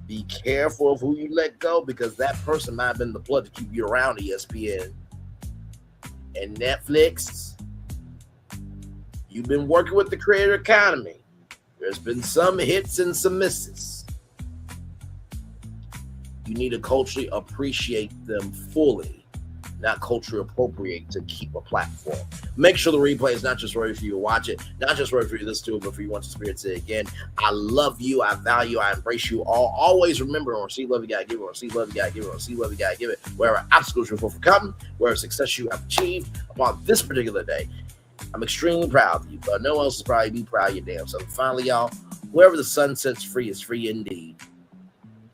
Be careful of who you let go, because that person might have been the plug to keep you around ESPN and Netflix. You've been working with the creator economy. There's been some hits and some misses. You need to culturally appreciate them fully, not culturally appropriate to keep a platform. Make sure the replay is not just ready for you to watch it, not just ready for you to listen to it, but for you to want to experience it again. I love you. I value, I embrace you all. Always remember, on receive love, you gotta give it. On receive love, you gotta give it. On receive love, you gotta give it. Wherever obstacles you're overcome, wherever success you have achieved upon this particular day, I'm extremely proud of you, but no one else is probably be proud of your damn self. Finally, y'all, wherever the sun sets free is free indeed.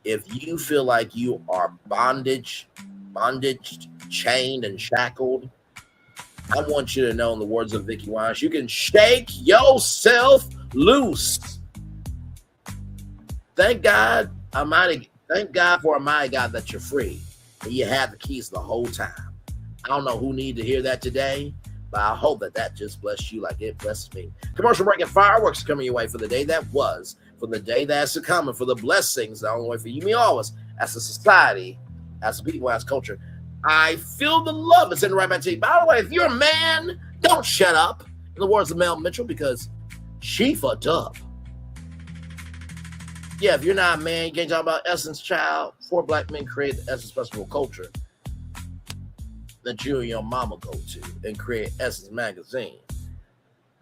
If you feel like you are bondaged, chained, and shackled, I want you to know, in the words of Vicky Wines, you can shake yourself loose. Thank God for a mighty God that you're free and you have the keys the whole time. I don't know who needed to hear that today, but I hope that just blessed you like it blessed me. Commercial break and fireworks coming your way for the day that was, for the day that's to come, and for the blessings that are on the way for you, me always, as a society, as a people, as culture. I feel the love. It's in the right back to you. By the way, if you're a man, don't shut up. In the words of Mel Mitchell, because she fucked up. Yeah, if you're not a man, you can't talk about Essence, child. 4 black men create the Essence Festival culture that you and your mama go to, and create Essence magazine.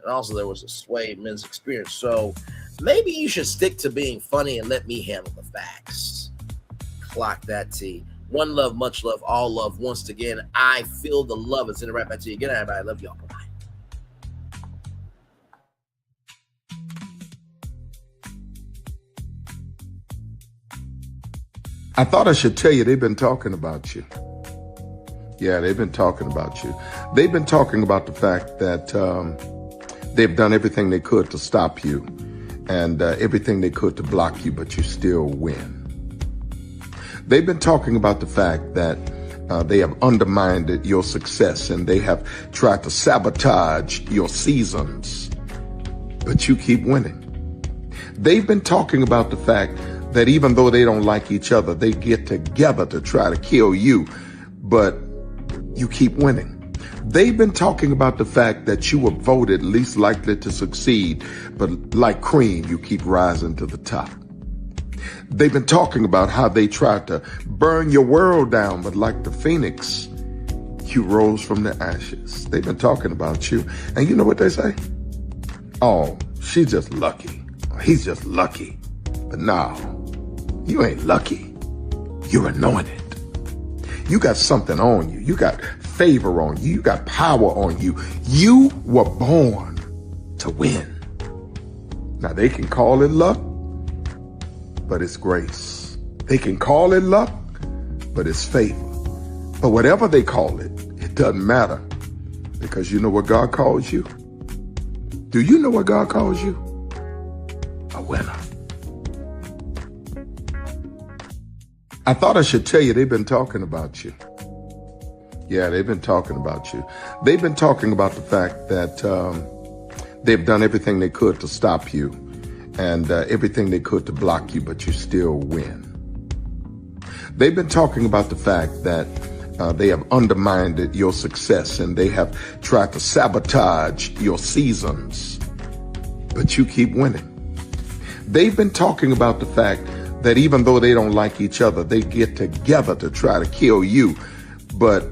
And also there was a Sway men's experience. So maybe you should stick to being funny and let me handle the facts. Clock that T. One love, much love, all love. Once again, I feel the love. It's in the right back to you again, everybody. I love y'all. Bye-bye. I thought I should tell you, they've been talking about you. Yeah, they've been talking about you. They've been talking about the fact that they've done everything they could to stop you, and everything they could to block you, but you still win. They've been talking about the fact that they have undermined your success, and they have tried to sabotage your seasons, but you keep winning. They've been talking about the fact that even though they don't like each other, they get together to try to kill you, but you keep winning. They've been talking about the fact that you were voted least likely to succeed, but like cream, you keep rising to the top. They've been talking about how they tried to burn your world down, but like the phoenix, you rose from the ashes. They've been talking about you. And you know what they say? Oh, she's just lucky. He's just lucky. But no, you ain't lucky. You're anointed. You got something on you. You got favor on you. You got power on you. You were born to win. Now they can call it luck, but it's grace. They can call it luck, but it's favor. But whatever they call it, it doesn't matter, because you know what God calls you? Do you know what God calls you? A winner. I thought I should tell you, they've been talking about you. Yeah, they've been talking about you. They've been talking about the fact that they've done everything they could to stop you, and everything they could to block you, but you still win. They've been talking about the fact that they have undermined your success, and they have tried to sabotage your seasons, but you keep winning. They've been talking about the fact that even though they don't like each other, they get together to try to kill you, but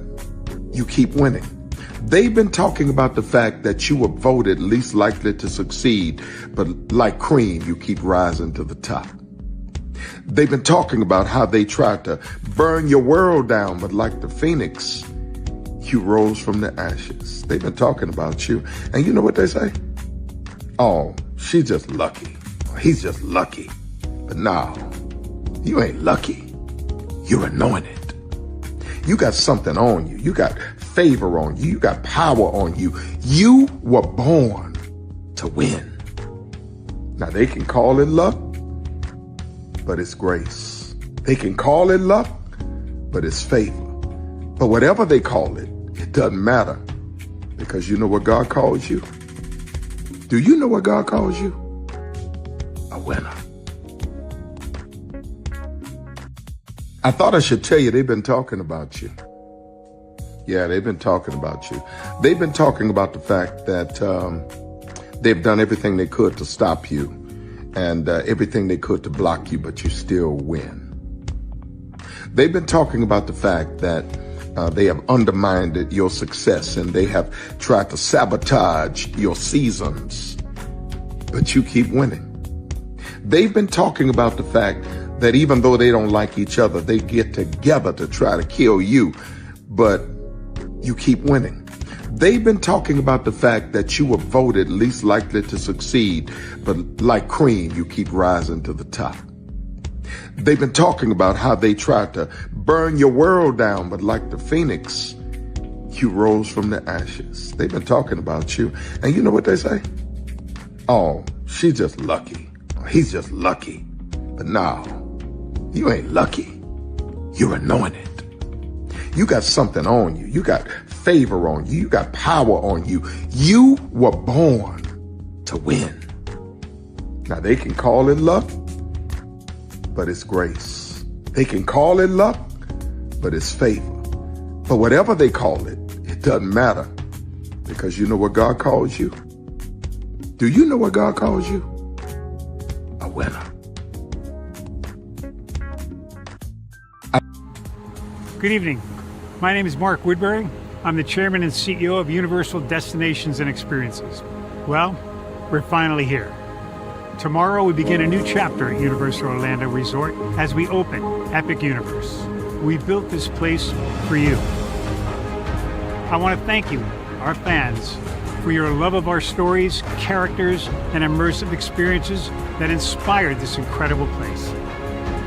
you keep winning. They've been talking about the fact that you were voted least likely to succeed, but like cream, you keep rising to the top. They've been talking about how they tried to burn your world down, but like the phoenix, You rose from the ashes. They've been talking about you. And you know what they say? Oh, she's just lucky. He's just lucky. But no, you ain't lucky. You're anointed. You got something on you. You got favor on you. You got power on you. You were born to win. Now, they can call it luck, but it's grace. They can call it luck, but it's favor. But whatever they call it, it doesn't matter, because you know what God calls you? Do you know what God calls you? A winner. I thought I should tell you, they've been talking about you. Yeah, they've been talking about you. They've been talking about the fact that they've done everything they could to stop you and everything they could to block you, but you still win. They've been talking about the fact that they have undermined your success and they have tried to sabotage your seasons, but you keep winning. They've been talking about the fact that even though they don't like each other, they get together to try to kill you, but you keep winning. They've been talking about the fact that you were voted least likely to succeed, but like cream, you keep rising to the top. They've been talking about how they tried to burn your world down, but like the phoenix, you rose from the ashes. They've been talking about you. And you know what they say? Oh, she's just lucky. He's just lucky. But no, you ain't lucky. You're anointed. You got something on you. You got favor on you. You got power on you. You were born to win. Now, they can call it luck, but it's grace. They can call it luck, but it's favor. But whatever they call it, it doesn't matter, because you know what God calls you? Do you know what God calls you? A winner. Good evening. My name is Mark Woodbury. I'm the chairman and CEO of Universal Destinations and Experiences. Well, we're finally here. Tomorrow we begin a new chapter at Universal Orlando Resort as we open Epic Universe. We built this place for you. I want to thank you, our fans, for your love of our stories, characters, and immersive experiences that inspired this incredible place.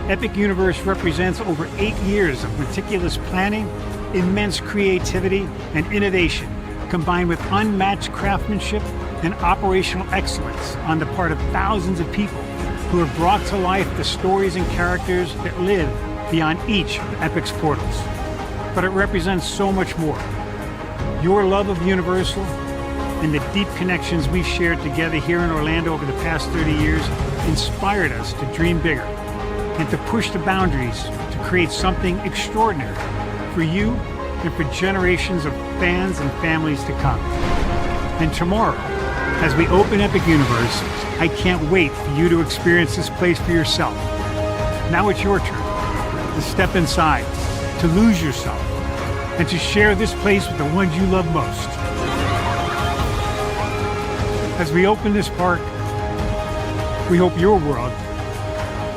Epic Universe represents over 8 years of meticulous planning, immense creativity, and innovation, combined with unmatched craftsmanship and operational excellence on the part of thousands of people who have brought to life the stories and characters that live beyond each of Epic's portals. But it represents so much more. Your love of Universal and the deep connections we've shared together here in Orlando over the past 30 years inspired us to dream bigger and to push the boundaries to create something extraordinary for you and for generations of fans and families to come. And tomorrow, as we open Epic Universe, I can't wait for you to experience this place for yourself. Now it's your turn to step inside, to lose yourself, and to share this place with the ones you love most. As we open this park, we hope your world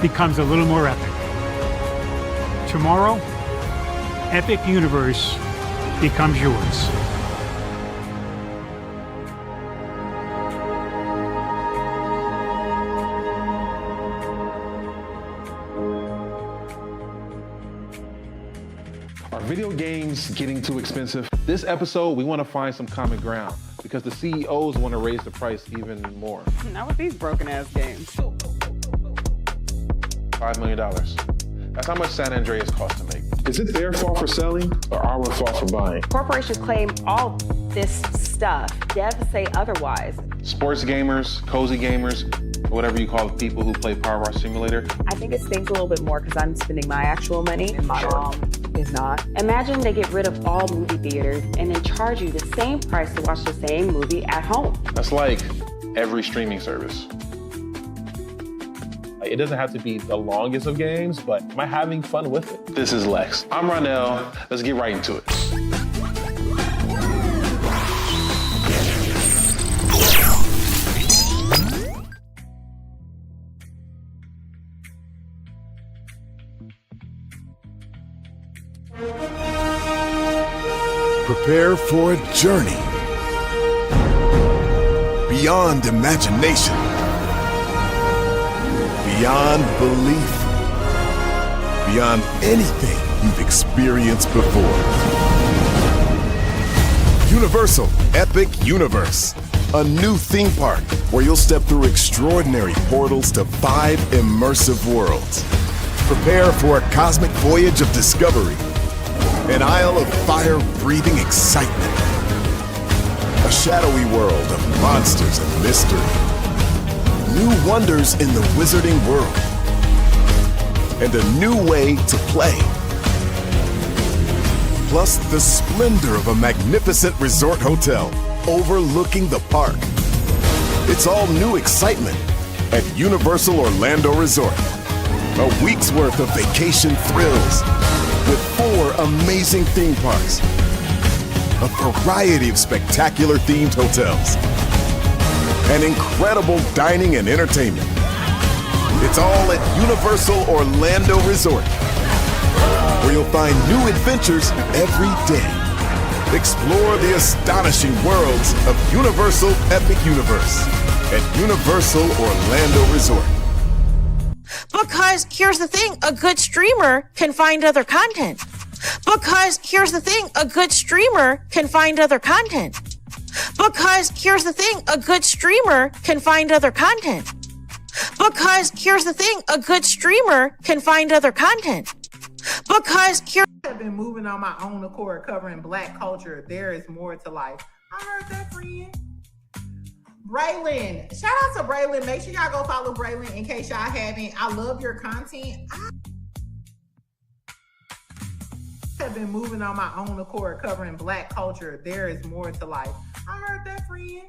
becomes a little more epic. Tomorrow, Epic Universe becomes yours. Are video games getting too expensive? This episode, we want to find some common ground because the CEOs want to raise the price even more. Not with these broken ass games. $5 million. That's how much San Andreas costs to make. Is it their fault for selling or our fault for buying? Corporations claim all this stuff. Devs say otherwise. Sports gamers, cozy gamers, whatever you call the people who play Power Wash Simulator. I think it stings a little bit more because I'm spending my actual money and my mom is not. Imagine they get rid of all movie theaters and then charge you the same price to watch the same movie at home. That's like every streaming service. It doesn't have to be the longest of games, but am I having fun with it? This is Lex. I'm Ronell. Let's get right into it. Prepare for a journey beyond imagination, beyond belief, beyond anything you've experienced before. Universal Epic Universe, a new theme park where you'll step through extraordinary portals to 5 immersive worlds. Prepare for a cosmic voyage of discovery, an isle of fire-breathing excitement, a shadowy world of monsters and mystery, new wonders in the wizarding world, and a new way to play. Plus the splendor of a magnificent resort hotel overlooking the park. It's all new excitement at Universal Orlando Resort. A week's worth of vacation thrills with 4 amazing theme parks, a variety of spectacular themed hotels, and incredible dining and entertainment. It's all at Universal Orlando Resort, where you'll find new adventures every day. Explore the astonishing worlds of Universal Epic Universe at Universal Orlando Resort. Because here's the thing, a good streamer can find other content. Because here's the thing, a good streamer can find other content. Because here's the thing, a good streamer can find other content. Because here's the thing, a good streamer can find other content. Because here I've been moving on my own accord, covering Black culture. There is more to life. I heard that, friend. Braylon, shout out to Braylon. Make sure y'all go follow Braylon in case y'all haven't. I love your content. I have been moving on my own accord, covering Black culture. There is more to life. I heard that, friend.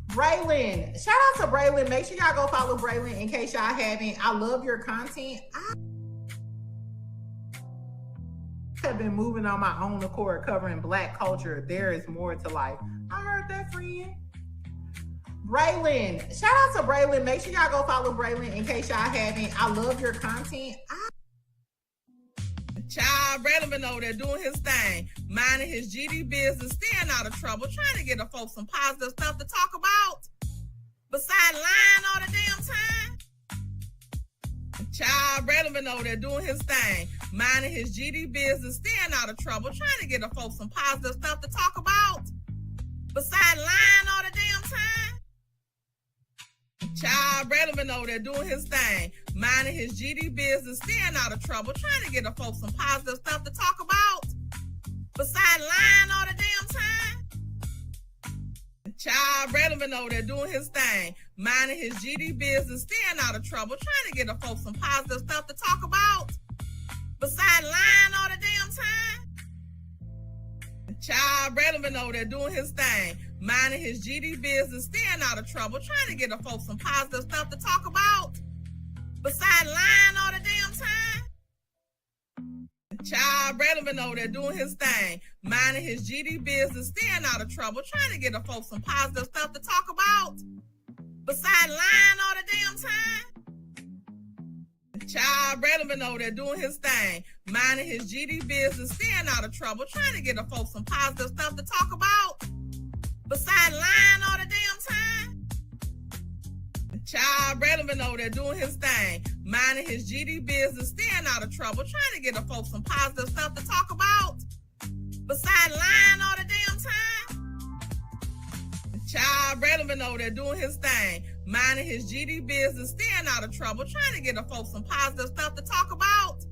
Braylon, shout out to Braylon. Make sure y'all go follow Braylon in case y'all haven't. I love your content. I have been moving on my own accord, covering Black culture. There is more to life. I heard that, friend. Braylon, shout out to Braylon. Make sure y'all go follow Braylon in case y'all haven't. I love your content. Child, Braylon been over there doing his thing, minding his GD business, staying out of trouble, trying to get the folks some positive stuff to talk about. Besides lying all the damn time. Child, Braylon been over there doing his thing, minding his GD business, staying out of trouble, trying to get the folks some positive stuff to talk about. Besides lying all the damn time. Child, Braylon been over there doing his thing, minding his GD business, staying out of trouble, trying to get the folks some positive stuff to talk about. Besides lying all the damn time. Child, Braylon been over there doing his thing, minding his GD business, staying out of trouble, trying to get the folks some positive stuff to talk about. Besides lying all the damn time. Child, Braylon been over there doing his thing, minding his GD business, staying out of trouble, trying to get the folks some positive stuff to talk about. Besides lying all the damn time. Child, Braylon been over there doing his thing, minding his GD business, staying out of trouble, trying to get the folks some positive stuff to talk about. Besides lying all the damn time. Child, Braylon been over there doing his thing, minding his GD business, staying out of trouble, trying to get the folks some positive stuff to talk about. Besides lying all the damn time. Child, Braylon been over there doing his thing, minding his GD business, staying out of trouble, trying to get the folks some positive stuff to talk about. Besides lying all the damn time. Child, Braylon been over there doing his thing, minding his GD business, staying out of trouble, trying to get the folks some positive stuff to talk about.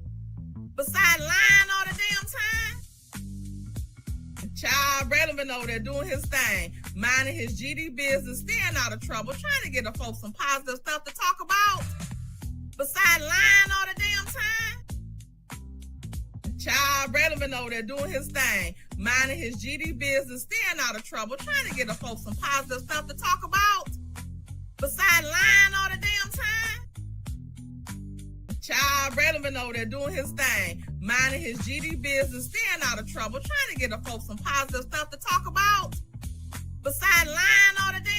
Besides lying all the damn time. Child, Braylon been over there doing his thing, minding his GD business, staying out of trouble, trying to get the folks some positive stuff to talk about. Besides lying all the damn time. Child, Braylon been over there doing his thing, minding his GD business, staying out of trouble, trying to get the folks some positive stuff to talk about. Besides lying all the damn time. Child, Braylon been over there doing his thing, minding his GD business, staying out of trouble, trying to get the folks some positive stuff to talk about. Besides lying all the damn